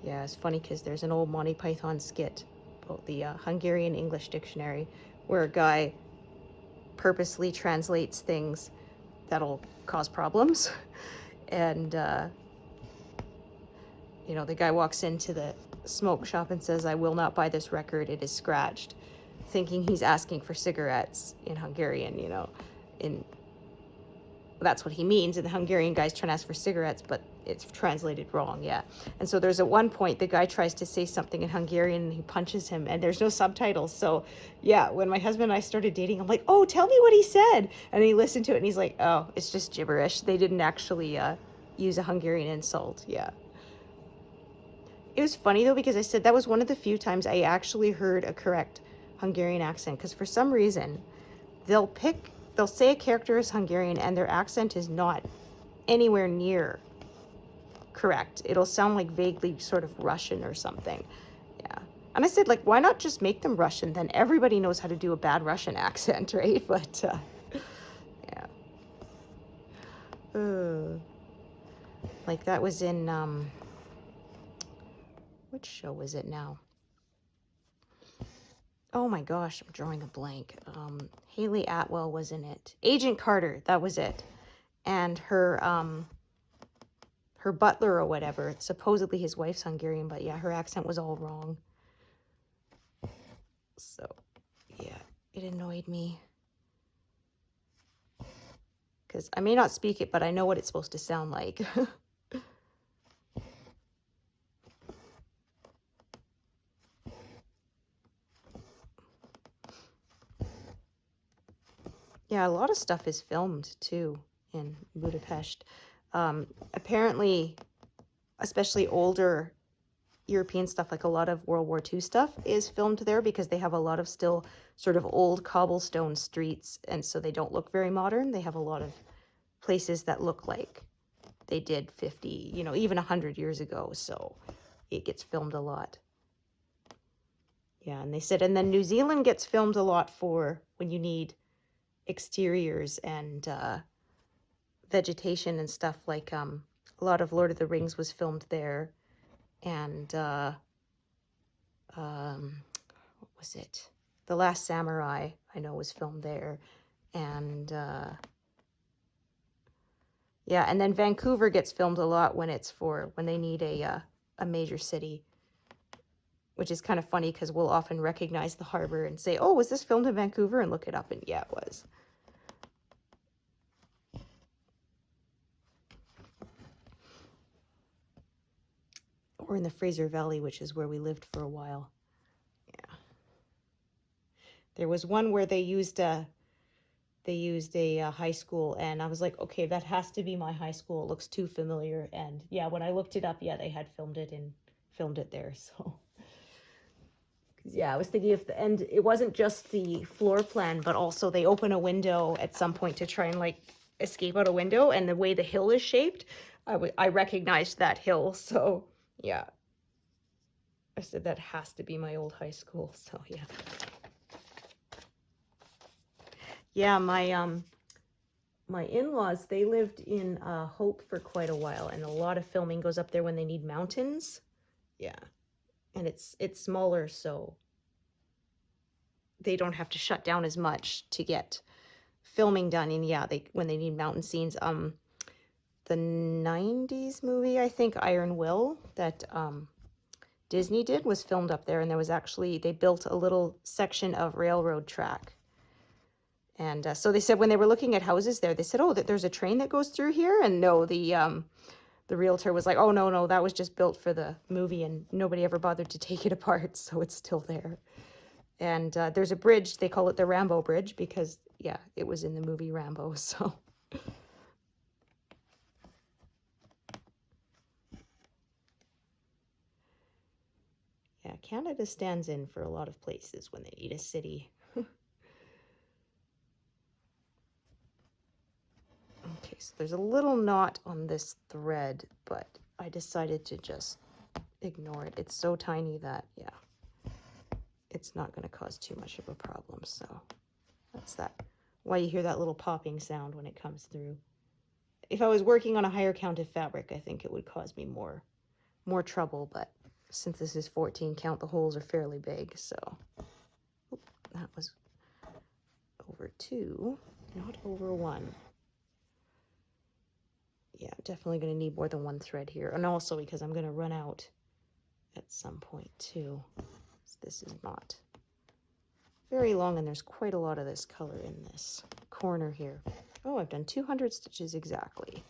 Yeah, it's funny because there's an old Monty Python skit about the Hungarian English dictionary where a guy purposely translates things that'll cause problems. And, the guy walks into the smoke shop and says, I will not buy this record, it is scratched, thinking he's asking for cigarettes in Hungarian, that's what he means, and the Hungarian guy's trying to ask for cigarettes, but it's translated wrong, yeah. And so there's at one point the guy tries to say something in Hungarian and he punches him and there's no subtitles. So yeah, when my husband and I started dating, I'm like, oh, tell me what he said. And he listened to it and he's like, oh, it's just gibberish. They didn't actually use a Hungarian insult, yeah. It was funny though, because I said that was one of the few times I actually heard a correct Hungarian accent, because for some reason they'll say a character is Hungarian and their accent is not anywhere near correct. It'll sound like vaguely sort of Russian or something. Yeah. And I said, like, why not just make them Russian? Then everybody knows how to do a bad Russian accent, right? But, yeah. Like that was in, which show was it now? Oh my gosh, I'm drawing a blank. Haley Atwell was in it. Agent Carter, that was it. And her butler or whatever, supposedly his wife's Hungarian, but yeah, her accent was all wrong. So, yeah, it annoyed me. Because I may not speak it, but I know what it's supposed to sound like. Yeah, a lot of stuff is filmed too in Budapest. Apparently, especially older European stuff, like a lot of World War II stuff is filmed there because they have a lot of still sort of old cobblestone streets, and so they don't look very modern. They have a lot of places that look like they did 50, even 100 years ago, so it gets filmed a lot. Yeah, and they said, and then New Zealand gets filmed a lot for when you need exteriors and vegetation and stuff, like a lot of Lord of the Rings was filmed there, and what was it? The Last Samurai, I know, was filmed there, and yeah, and then Vancouver gets filmed a lot when they need a major city, which is kind of funny because we'll often recognize the harbor and say, oh, was this filmed in Vancouver? And look it up, and yeah, it was. or in the Fraser Valley, which is where we lived for a while. Yeah. There was one where they used a high school, and I was like, okay, that has to be my high school. It looks too familiar. And yeah, when I looked it up, yeah, they had filmed it there. So yeah, I was thinking and it wasn't just the floor plan, but also they open a window at some point to try and like escape out a window, and the way the hill is shaped, I recognized that hill. So yeah, I said that has to be my old high school. So yeah. Yeah, my in-laws, they lived in Hope for quite a while, and a lot of filming goes up there when they need mountains. Yeah. And it's smaller, so they don't have to shut down as much to get filming done. And yeah, when they need mountain scenes, the 90s movie, I think, Iron Will, that Disney did, was filmed up there, and there was actually, they built a little section of railroad track. And so they said when they were looking at houses there, they said, oh, there's a train that goes through here. And no, the realtor was like, oh, no, that was just built for the movie, and nobody ever bothered to take it apart, so it's still there. And there's a bridge, they call it the Rambo Bridge, because, yeah, it was in the movie Rambo, so. Yeah, Canada stands in for a lot of places when they need a city. Okay, so there's a little knot on this thread, but I decided to just ignore it. It's so tiny that, yeah, it's not going to cause too much of a problem. So that's why you hear that little popping sound when it comes through. If I was working on a higher count of fabric, I think it would cause me more trouble, but since this is 14 count, the holes are fairly big, so that was over 2, not over 1. Yeah, definitely going to need more than 1 thread here, and also because I'm going to run out at some point too. This is not very long, and there's quite a lot of this color in this corner here. Oh, I've done 200 stitches exactly.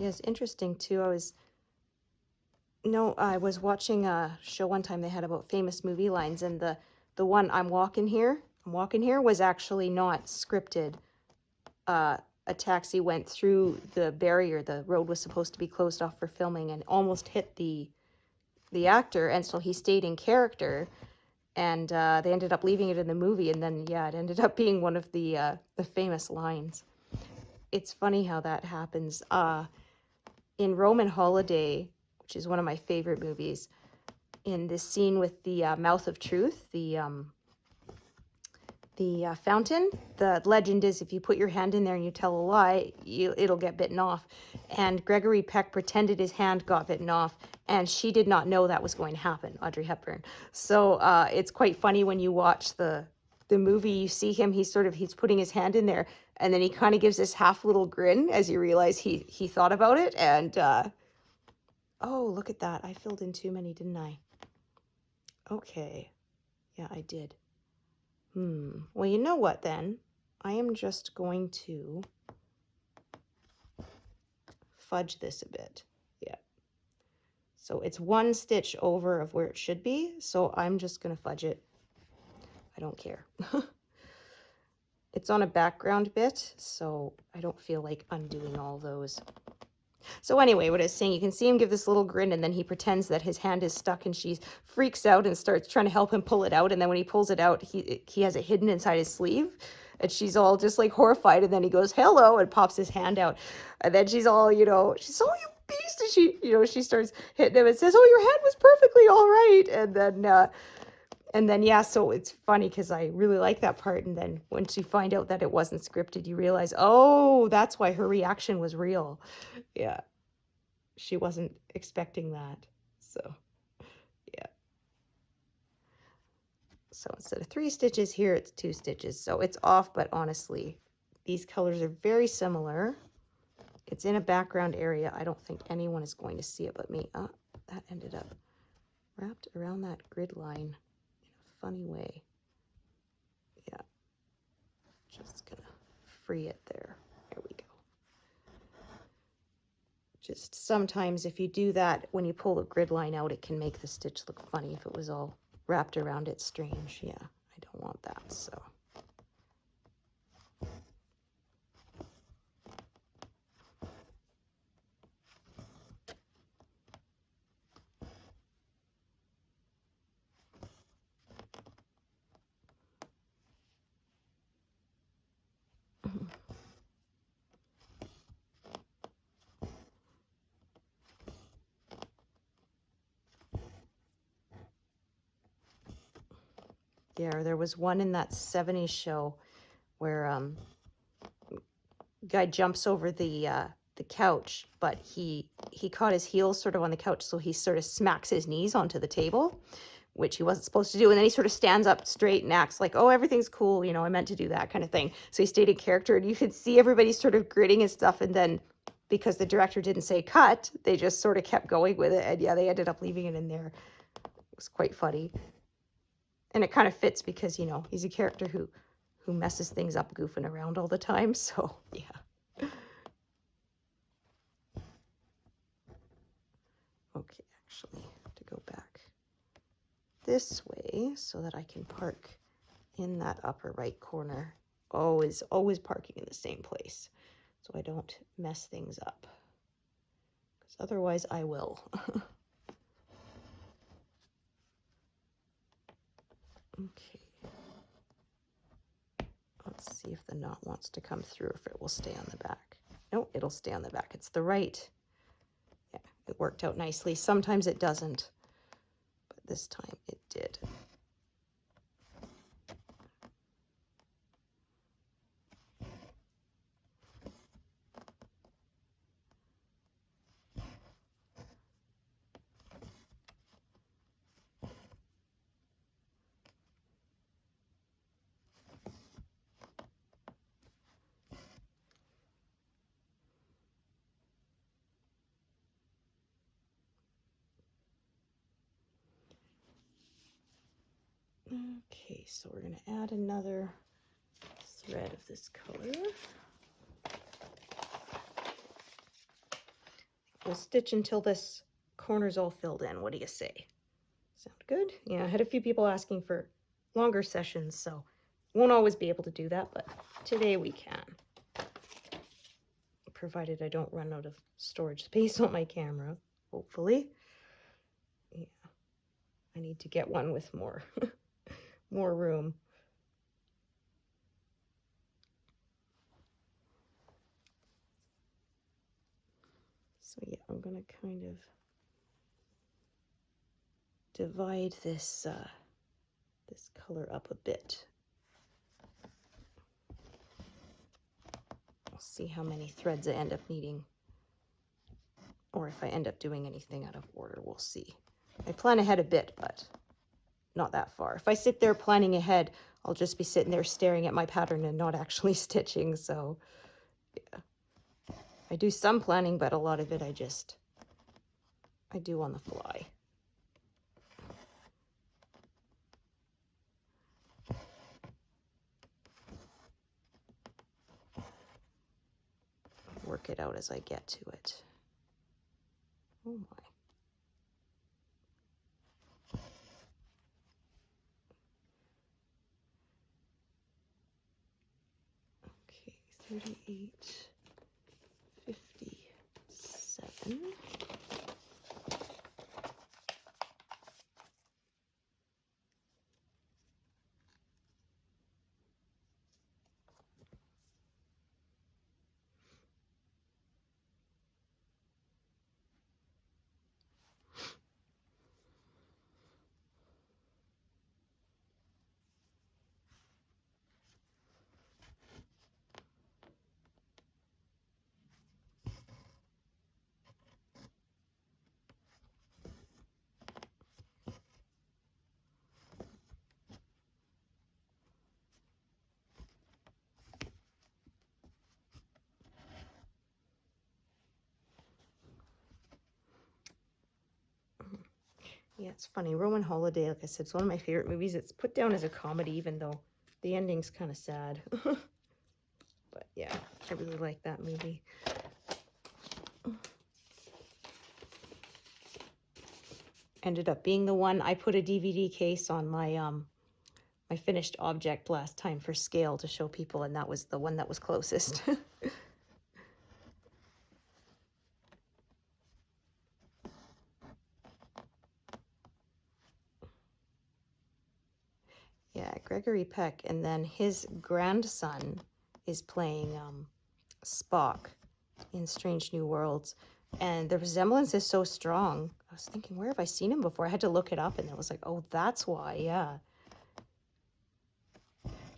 Yeah, it's interesting too. I was watching a show one time they had about famous movie lines, and the one I'm walking here was actually not scripted. A taxi went through the barrier. The road was supposed to be closed off for filming and almost hit the actor, and so he stayed in character, and they ended up leaving it in the movie, and then yeah, it ended up being one of the famous lines. It's funny how that happens. In Roman Holiday, which is one of my favorite movies, in this scene with the Mouth of Truth, the fountain, the legend is if you put your hand in there and you tell a lie, it'll get bitten off. And Gregory Peck pretended his hand got bitten off, and she did not know that was going to happen, Audrey Hepburn. So it's quite funny when you watch the movie, you see him, he's putting his hand in there, and then he kind of gives this half little grin as you realize he thought about it. And oh, look at that, I filled in too many, didn't I? Okay, yeah, I did. Well, you know what then? I am just going to fudge this a bit. Yeah. So it's 1 stitch over of where it should be, so I'm just going to fudge it. I don't care. It's on a background bit, so I don't feel like undoing all those. So anyway, what I was saying, you can see him give this little grin, and then he pretends that his hand is stuck, and she freaks out and starts trying to help him pull it out. And then when he pulls it out, he has it hidden inside his sleeve, and she's all just like horrified. And then he goes, hello, and pops his hand out. And then she's all, she's, oh, you beast. And she starts hitting him and says, oh, your hand was perfectly all right. And then, yeah, so it's funny because I really like that part. And then when you find out that it wasn't scripted, you realize, oh, that's why her reaction was real. Yeah. She wasn't expecting that. So, yeah. So instead of 3 stitches here, it's 2 stitches. So it's off, but honestly, these colors are very similar. It's in a background area. I don't think anyone is going to see it but me. Oh, that ended up wrapped around that grid line in a funny way. Yeah, just gonna free it there. There we go. Just sometimes if you do that, when you pull the grid line out, it can make the stitch look funny if it was all wrapped around it strange. Yeah, I don't want that, so. Yeah, there was one in that 70s show where guy jumps over the couch, but he caught his heels sort of on the couch, so he sort of smacks his knees onto the table, which he wasn't supposed to do, and then he sort of stands up straight and acts like, oh, everything's cool, you know, I meant to do that kind of thing. So he stayed in character, and you could see everybody sort of gritting and stuff, and then because the director didn't say cut, they just sort of kept going with it, and yeah, they ended up leaving it in there. It was quite funny. And it kind of fits because, you know, he's a character who messes things up goofing around all the time. So, yeah. Okay, actually, I have to go back this way so that I can park in that upper right corner. Always parking in the same place so I don't mess things up. Because otherwise I will. Okay. Let's see if the knot wants to come through, if it will stay on the back. No, it'll stay on the back. It's the right. Yeah, it worked out nicely. Sometimes it doesn't, but this time it did. Okay, so we're going to add another thread of this color. We'll stitch until this corner's all filled in. What do you say? Sound good? Yeah, I had a few people asking for longer sessions, so won't always be able to do that, but today we can. Provided I don't run out of storage space on my camera, hopefully. Yeah, I need to get one with more, more room. So yeah, I'm gonna kind of divide this this color up a bit. I'll see how many threads I end up needing, or if I end up doing anything out of order, we'll see. I plan ahead a bit, but not that far. If I sit there planning ahead, I'll just be sitting there staring at my pattern and not actually stitching, so yeah. I do some planning, but a lot of it I do on the fly. Work it out as I get to it. Oh my. Okay, 38, 57. Yeah, it's funny. Roman Holiday, like I said, it's one of my favorite movies. It's put down as a comedy, even though the ending's kind of sad. But yeah, I really like that movie. Ended up being the one. I put a DVD case on my my finished object last time for scale to show people, and that was the one that was closest. Yeah, Gregory Peck, and then his grandson is playing Spock in Strange New Worlds, and the resemblance is so strong. I was thinking, where have I seen him before? I had to look it up, and it was like, oh, that's why.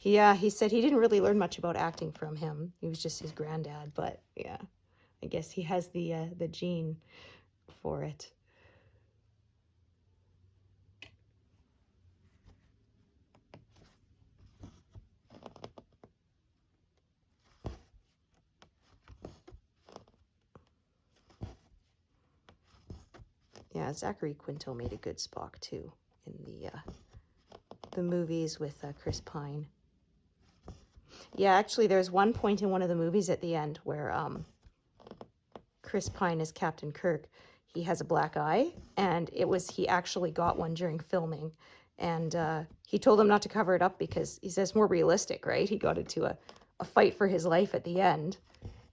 Yeah, he said he didn't really learn much about acting from him. He was just his granddad, but yeah, I guess he has the gene for it. Yeah, Zachary Quinto made a good Spock too in the movies with Chris Pine. Yeah, actually, there's one point in one of the movies at the end where Chris Pine is Captain Kirk. He has a black eye, and he actually got one during filming, and he told him not to cover it up because he says more realistic, right? He got into a fight for his life at the end,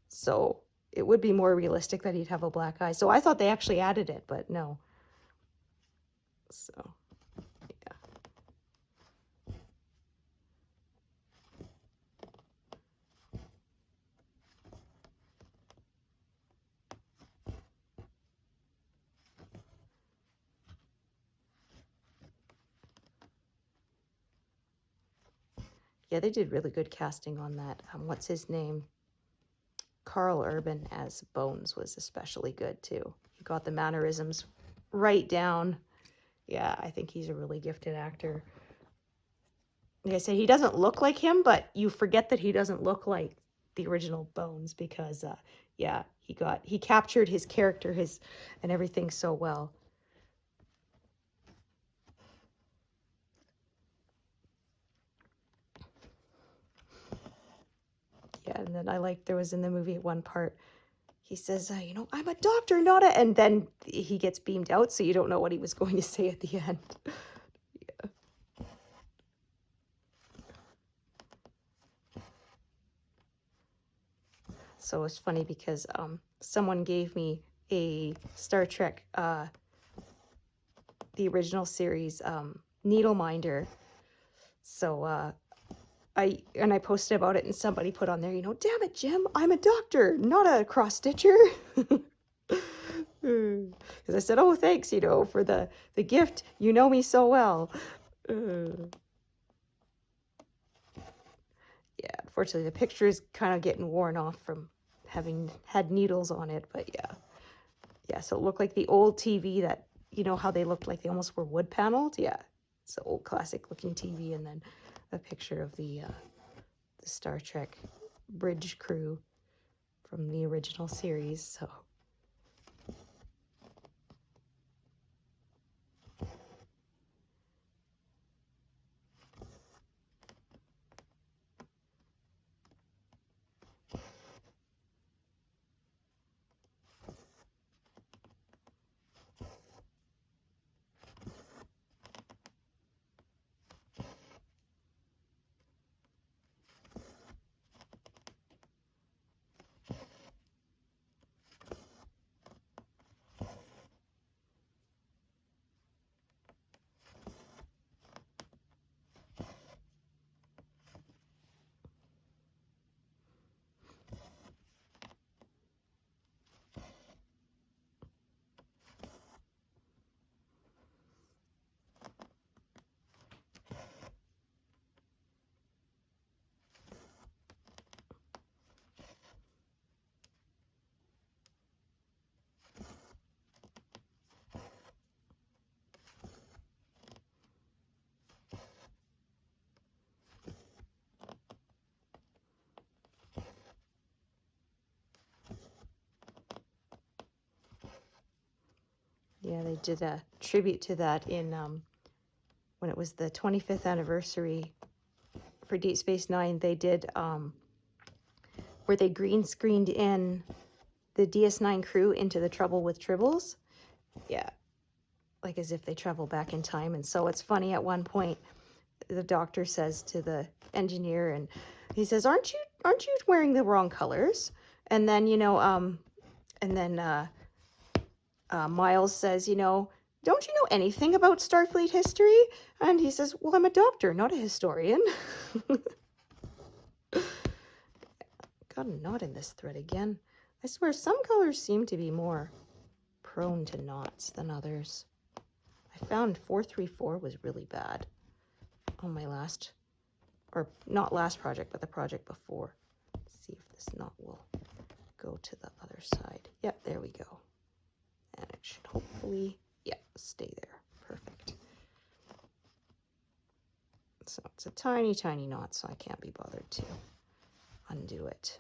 so it would be more realistic that he'd have a black eye. So I thought they actually added it, but no. So yeah. Yeah, they did really good casting on that. What's his name? Carl Urban as Bones was especially good too. He got the mannerisms right down. Yeah, I think he's a really gifted actor. Like I said, he doesn't look like him, but you forget that he doesn't look like the original Bones because, yeah, he captured his character, and everything so well. Yeah, and then there was in the movie at one part, he says, I'm a doctor, not a, and then he gets beamed out, so you don't know what he was going to say at the end. Yeah. So it's funny because someone gave me a Star Trek, the original series, needle minder. So I posted about it, and somebody put on there, damn it, Jim, I'm a doctor, not a cross stitcher. Because I said, oh, thanks, for the gift. You know me so well. Yeah, unfortunately, the picture is kind of getting worn off from having had needles on it, but yeah. Yeah, so it looked like the old TV that, how they looked like they almost were wood paneled? Yeah, it's the old classic looking TV, and then a picture of the Star Trek bridge crew from the original series, so. Yeah, they did a tribute to that in when it was the 25th anniversary for Deep Space Nine. They did where they green screened in the DS9 crew into the Trouble with Tribbles. Yeah, like as if they travel back in time. And so it's funny, at one point the doctor says to the engineer, and he says, aren't you wearing the wrong colors? And then Miles says, don't you know anything about Starfleet history? And he says, well, I'm a doctor, not a historian. Got a knot in this thread again. I swear some colors seem to be more prone to knots than others. I found 434 was really bad on my last, or not last project, but the project before. Let's see if this knot will go to the other side. Yep, there we go. And it should hopefully, yeah, stay there. Perfect. So it's a tiny, tiny knot, so I can't be bothered to undo it.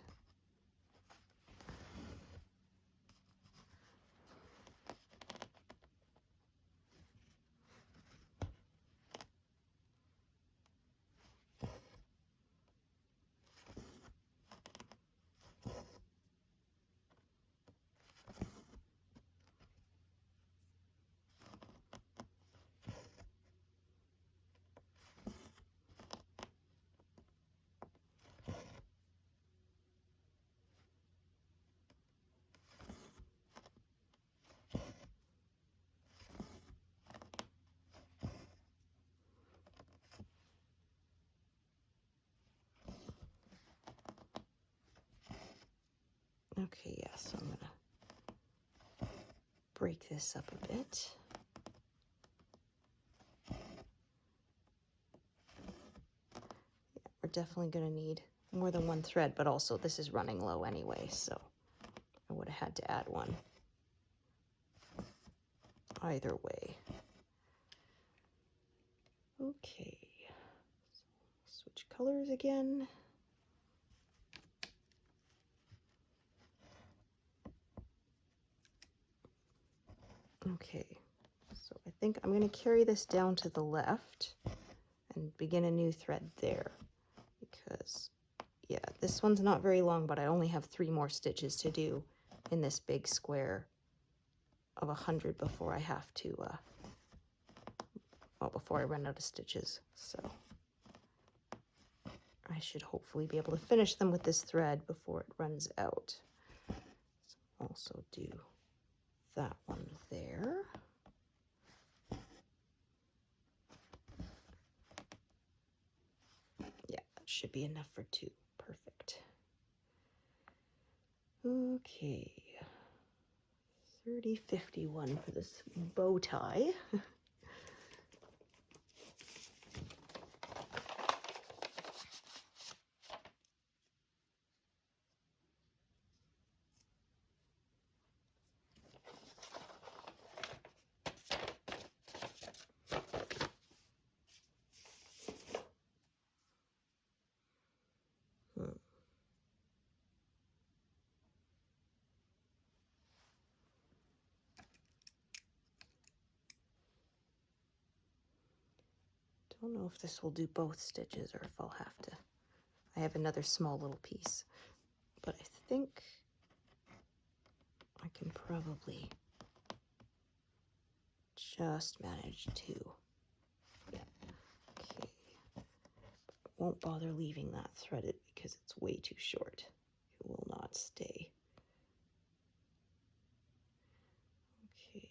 Okay, yeah, so I'm gonna break this up a bit. Yeah, we're definitely gonna need more than one thread, but also this is running low anyway, so I would have had to add one either way. Okay, so switch colors again. Okay, so I think I'm going to carry this down to the left and begin a new thread there, because yeah, this one's not very long, but I only have 3 more stitches to do in this big square of 100 before I have to well, before I run out of stitches. So I should hopefully be able to finish them with this thread before it runs out. So also do that one there. Yeah, that should be enough for 2. Perfect. Okay, 3051 for this bow tie. Don't know if this will do both stitches or if I'll have to. I have another small little piece, but I think I can probably just manage 2. Yeah. Okay. Won't bother leaving that threaded because it's way too short. It will not stay. Okay.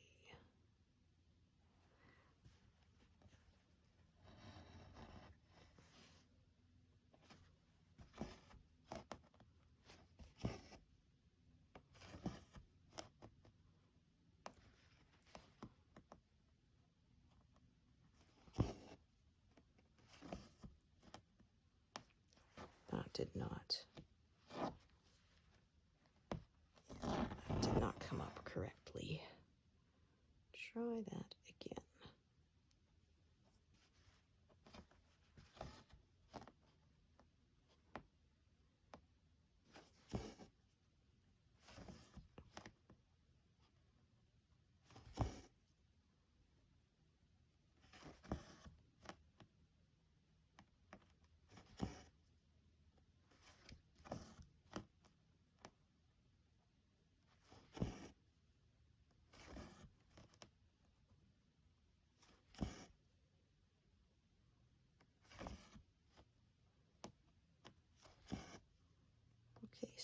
That did not come up correctly. Try that again.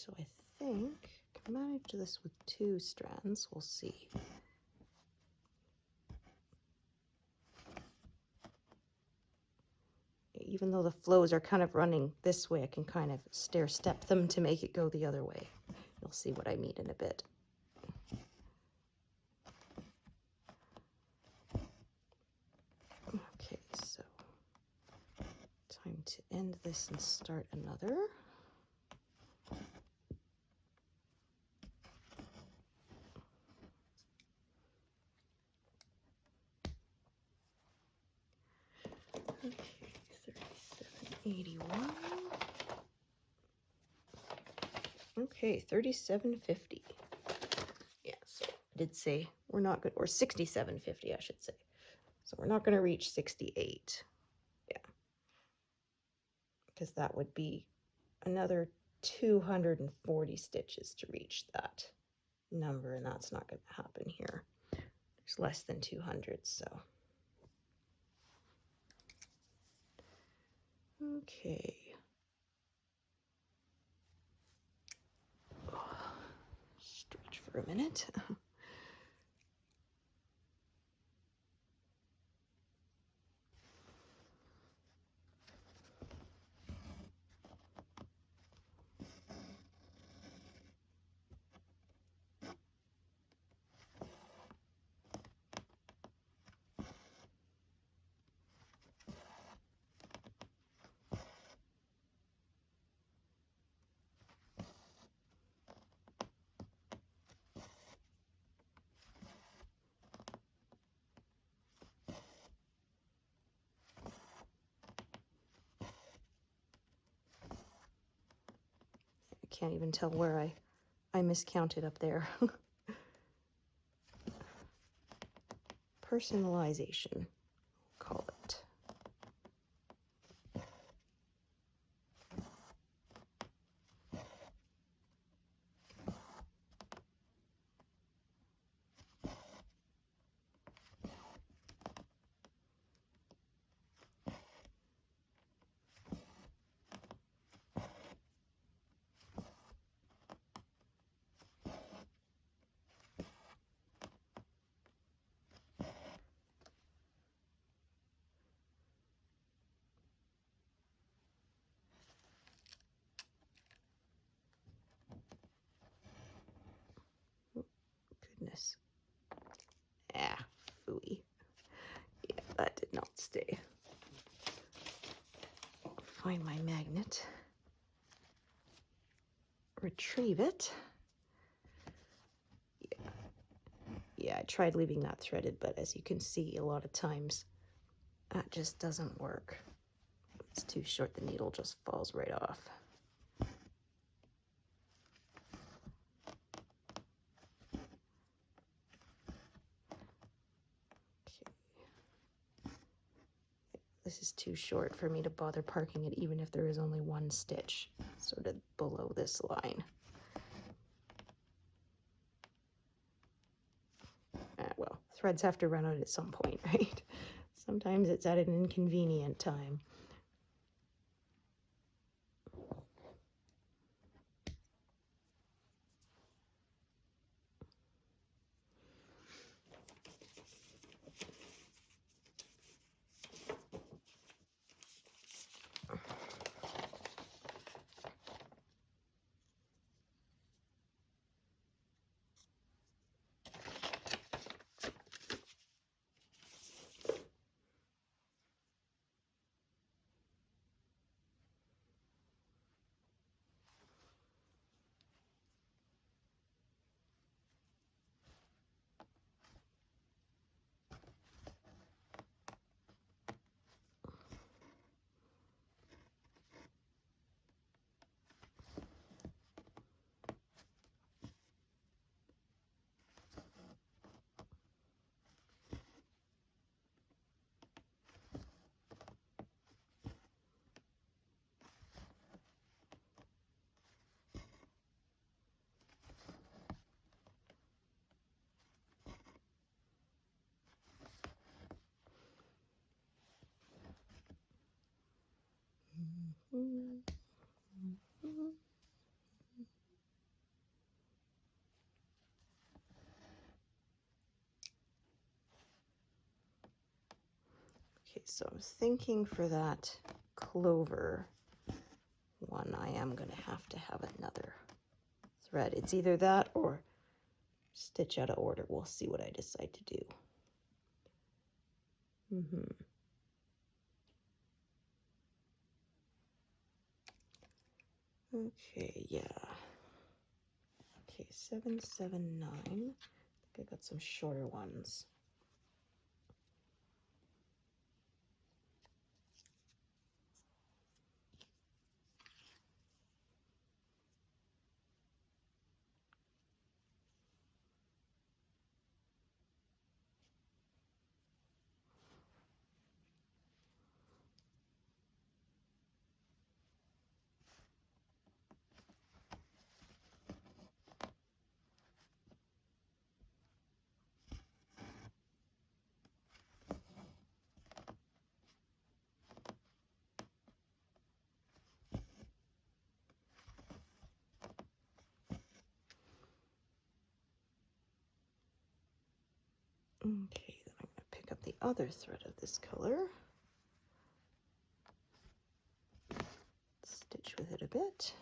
so I think I can manage this with 2 strands. We'll see. Even though the flows are kind of running this way, I can kind of stair step them to make it go the other way. You'll see what I mean in a bit. Okay, so time to end this and start another. Okay, 37.81. Okay, 37.50. Yeah, so I did say we're not good, or 67.50, I should say. So we're not going to reach 68. Yeah, because that would be another 240 stitches to reach that number, and that's not going to happen here. There's less than 200, so. Okay. Stretch for a minute. Can't even tell where I miscounted up there. Personalization, call it. Goodness. Ah, phooey. Yeah, that did not stay. Find my magnet. Retrieve it. Yeah, I tried leaving that threaded, but as you can see, a lot of times that just doesn't work. It's too short, the needle just falls right off. This is too short for me to bother parking it, even if there is only 1 stitch sort of below this line. Well, threads have to run out at some point, right? Sometimes it's at an inconvenient time. so I'm thinking for that clover one, I am going to have another thread. It's either that or stitch out of order. We'll see what I decide to do. Okay, yeah. Okay, 779. I think I got some shorter ones. Okay, then I'm going to pick up the other thread of this color. Stitch with it a bit.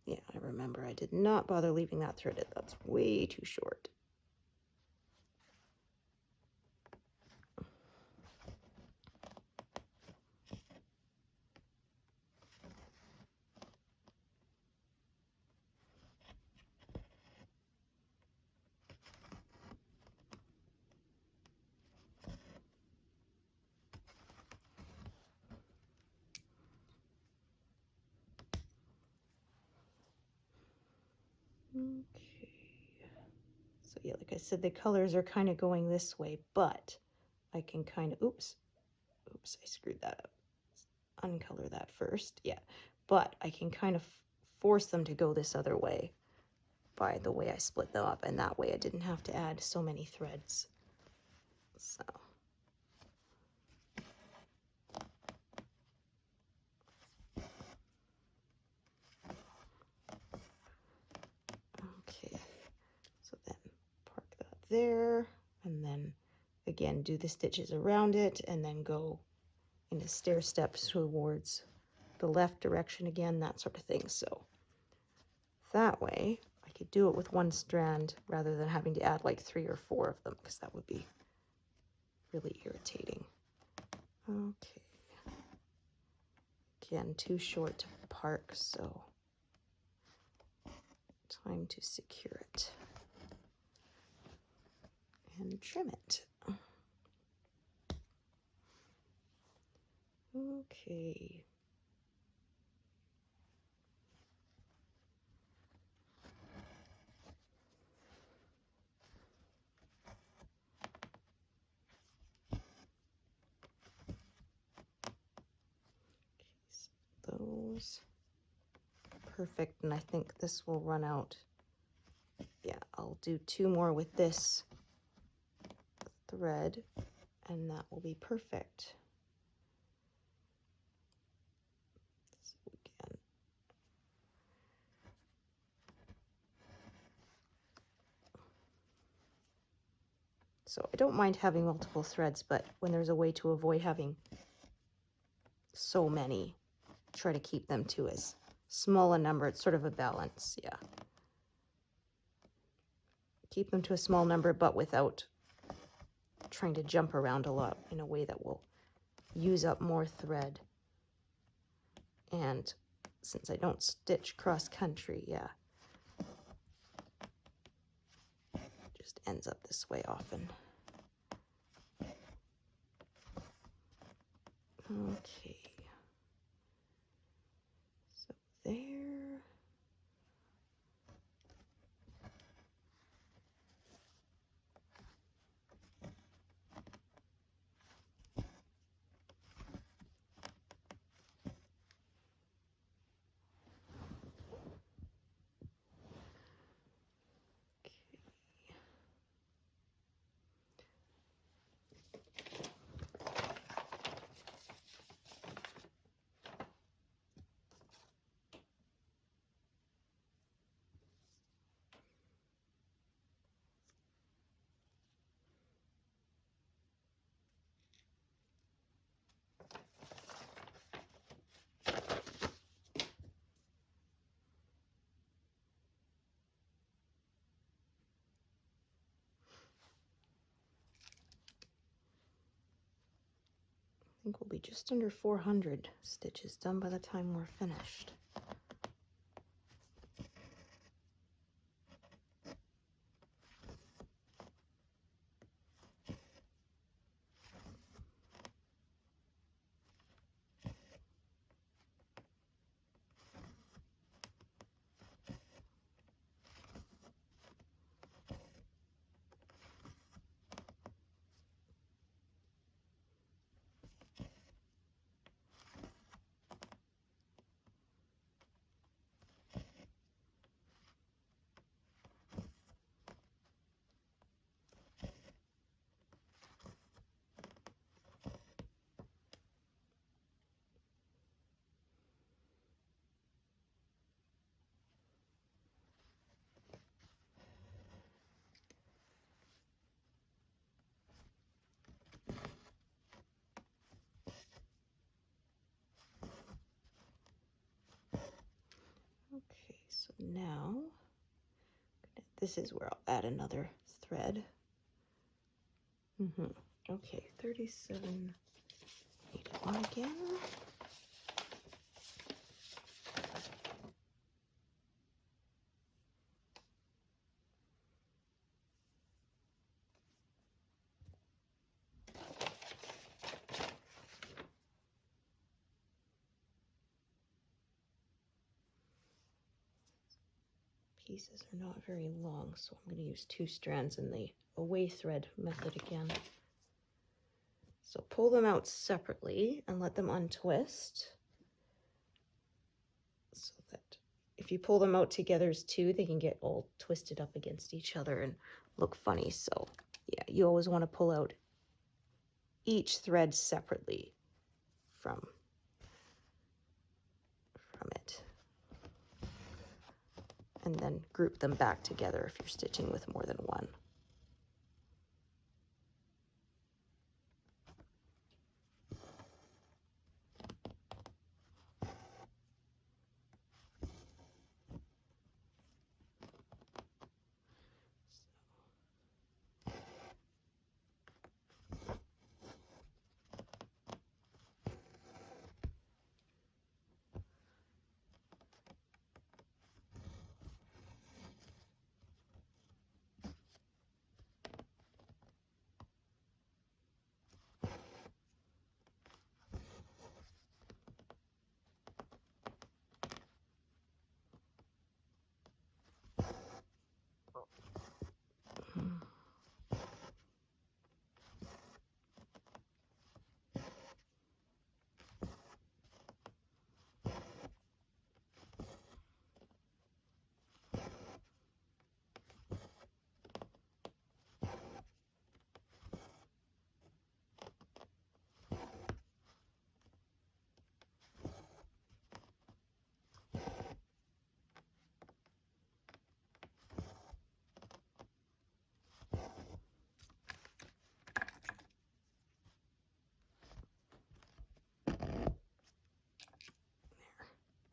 Yeah, I remember I did not bother leaving that threaded. That's way too short. Okay. So yeah, like I said, the colors are kind of going this way, but I can kind of, oops, I screwed that up. Uncolor that first, yeah. But I can kind of force them to go this other way by the way I split them up, and that way I didn't have to add so many threads. So. Okay, so then park that there, and then again do the stitches around it, and then go into stair steps towards the left direction again, that sort of thing. So that way I could do it with one strand rather than having to add like 3 or 4 of them, because that would be really irritating. Okay, again, too short to park, so time to secure it and trim it. Okay. Those. Perfect, and I think this will run out. Yeah, I'll do 2 more with this thread, and that will be perfect. So again, so I don't mind having multiple threads, but when there's a way to avoid having so many, try to keep them to as small a number. It's sort of a balance, yeah. Keep them to a small number, but without trying to jump around a lot in a way that will use up more thread. And since I don't stitch cross country, yeah, just ends up this way often. Okay, so there. think we'll be just under 400 stitches done by the time we're finished. Okay, so now this is where I'll add another thread. Okay, 37.81 again. Pieces are not very long, so I'm going to use 2 strands in the away thread method again. So pull them out separately and let them untwist, so that if you pull them out together as 2, they can get all twisted up against each other and look funny. So yeah, you always want to pull out each thread separately from it, and then group them back together if you're stitching with more than one.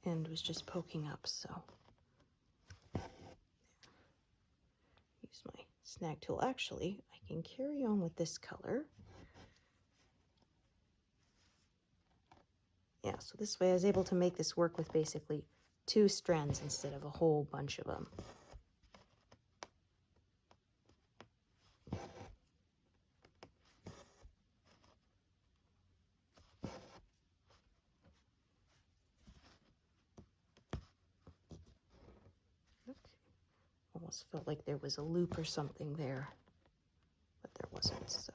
End was just poking up, so use my snag tool. Actually, I can carry on with this color. Yeah, so this way I was able to make this work with basically 2 strands instead of a whole bunch of them. Almost felt like there was a loop or something there, but there wasn't, so.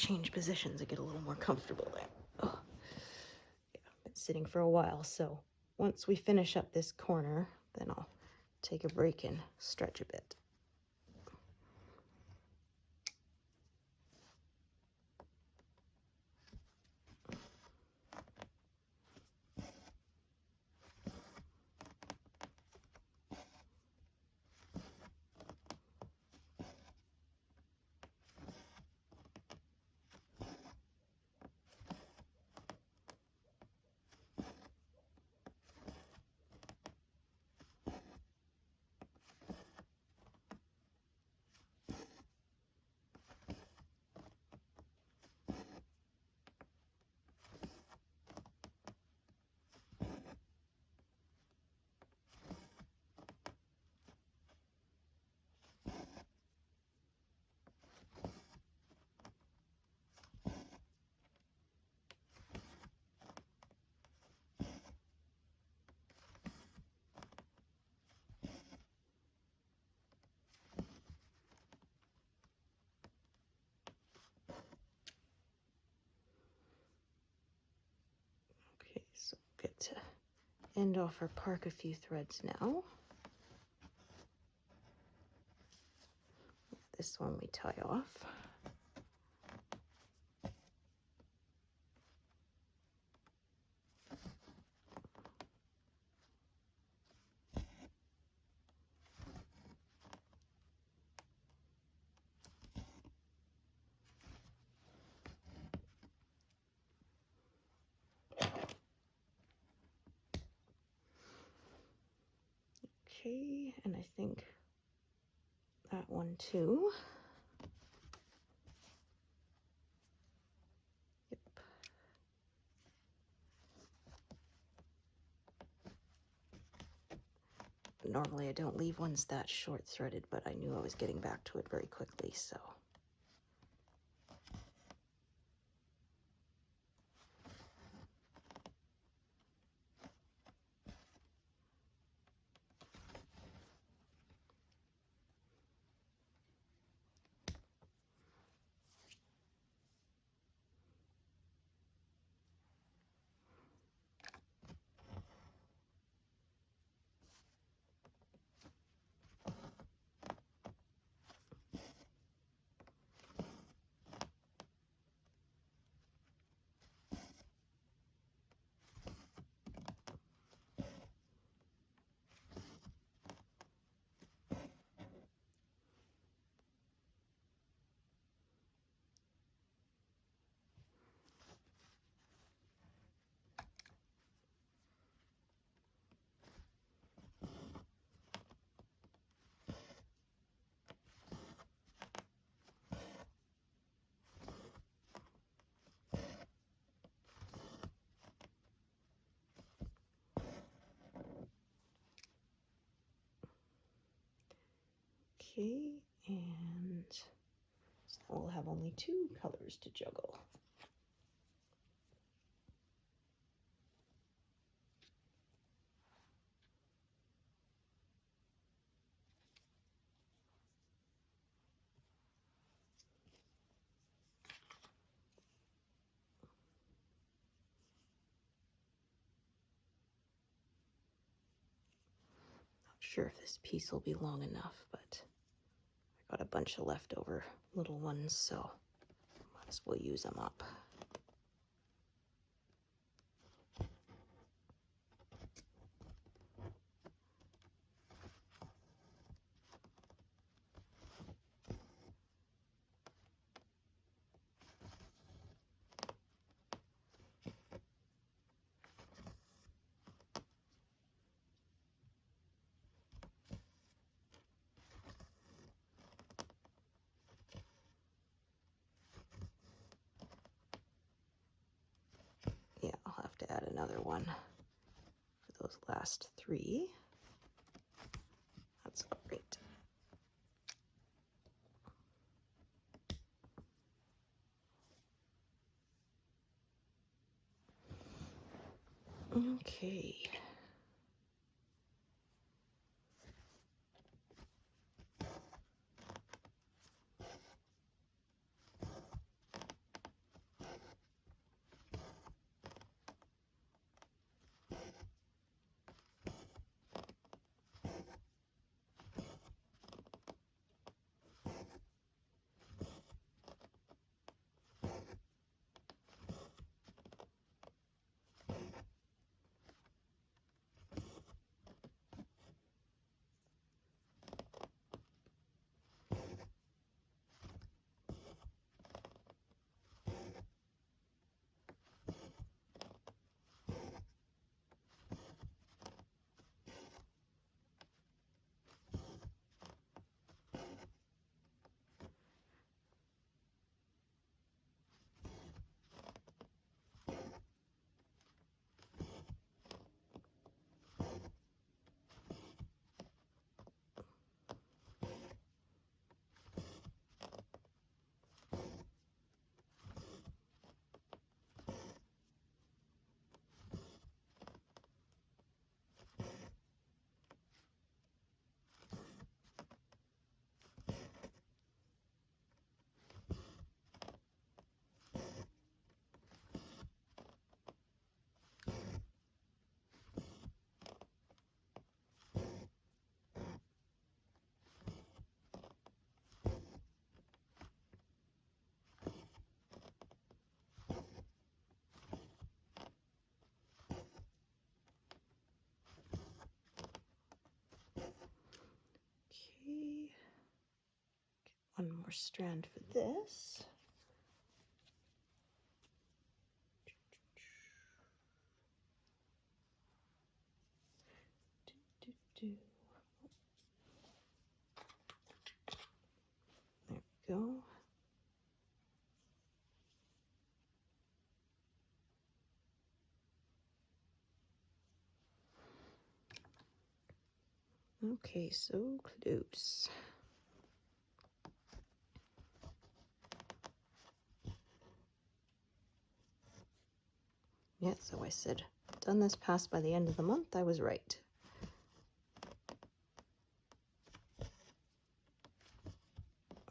change positions and get a little more comfortable there. Oh, yeah, been sitting for a while, so once we finish up this corner, then I'll take a break and stretch a bit. Okay, so get to end off or park a few threads now. This one we tie off. Okay, and I think that one too. Yep. Normally I don't leave ones that short threaded, but I knew I was getting back to it very quickly, so. Okay, and so we'll have only 2 colors to juggle. Not sure if this piece will be long enough, but I got a bunch of leftover little ones, so might as well use them up. Yeah, I'll have to add another one for those last 3. That's great. Okay. one more strand for this. There we go. Okay, so close. Yeah, so I said, done this pass by the end of the month. I was right.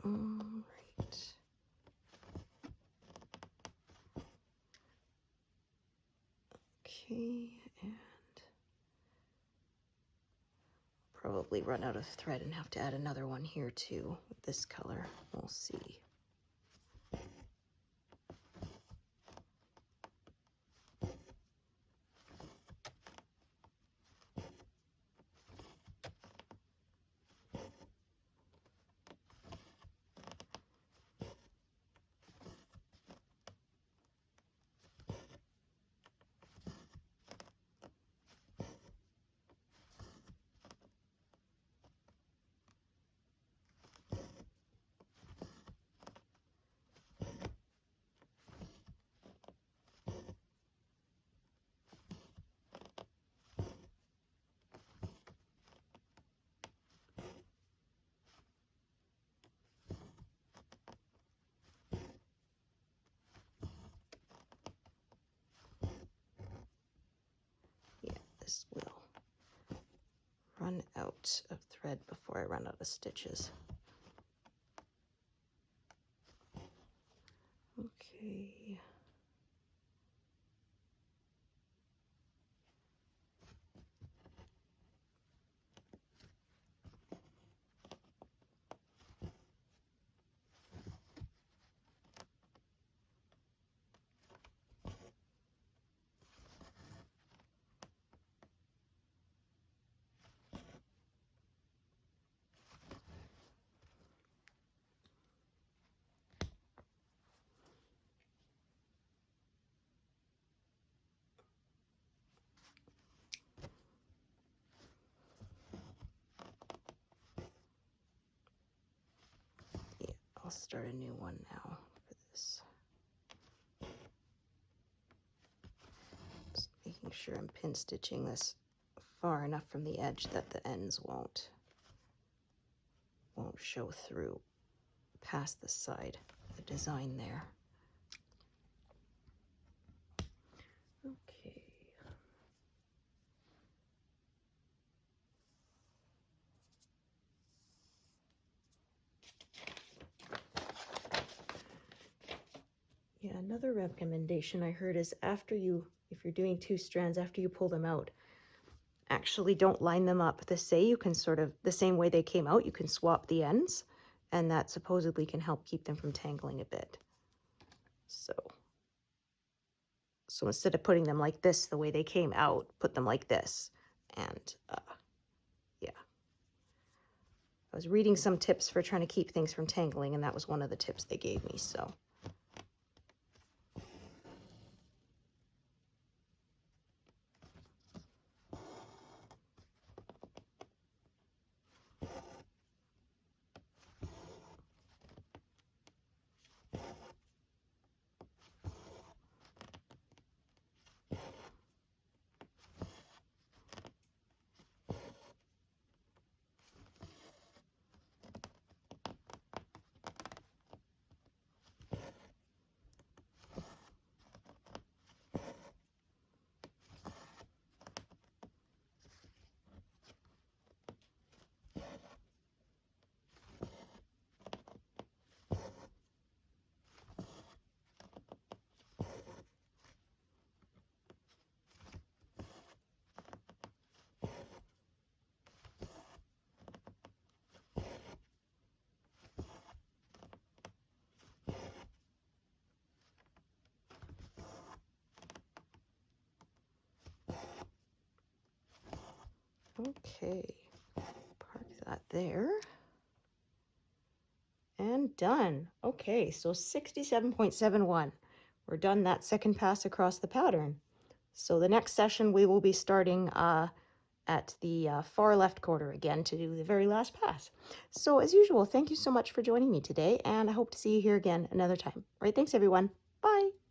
All right. Okay, and probably run out of thread and have to add another one here too with this color. We'll see. This will run out of thread before I run out of stitches. Okay. I'll start a new one now for this. Just making sure I'm pin stitching this far enough from the edge that the ends won't show through past the side of the design there. Okay. Yeah, another recommendation I heard is if you're doing two strands, after you pull them out, actually don't line them up you can sort of, the same way they came out, you can swap the ends, and that supposedly can help keep them from tangling a bit. So instead of putting them like this, the way they came out, put them like this. And yeah. I was reading some tips for trying to keep things from tangling, and that was one of the tips they gave me, so. Okay, park that there. and done. Okay, so 67.71. We're done that second pass across the pattern. So the next session we will be starting at the far left quarter again to do the very last pass. So as usual, thank you so much for joining me today, and I hope to see you here again another time. All right, thanks everyone. Bye.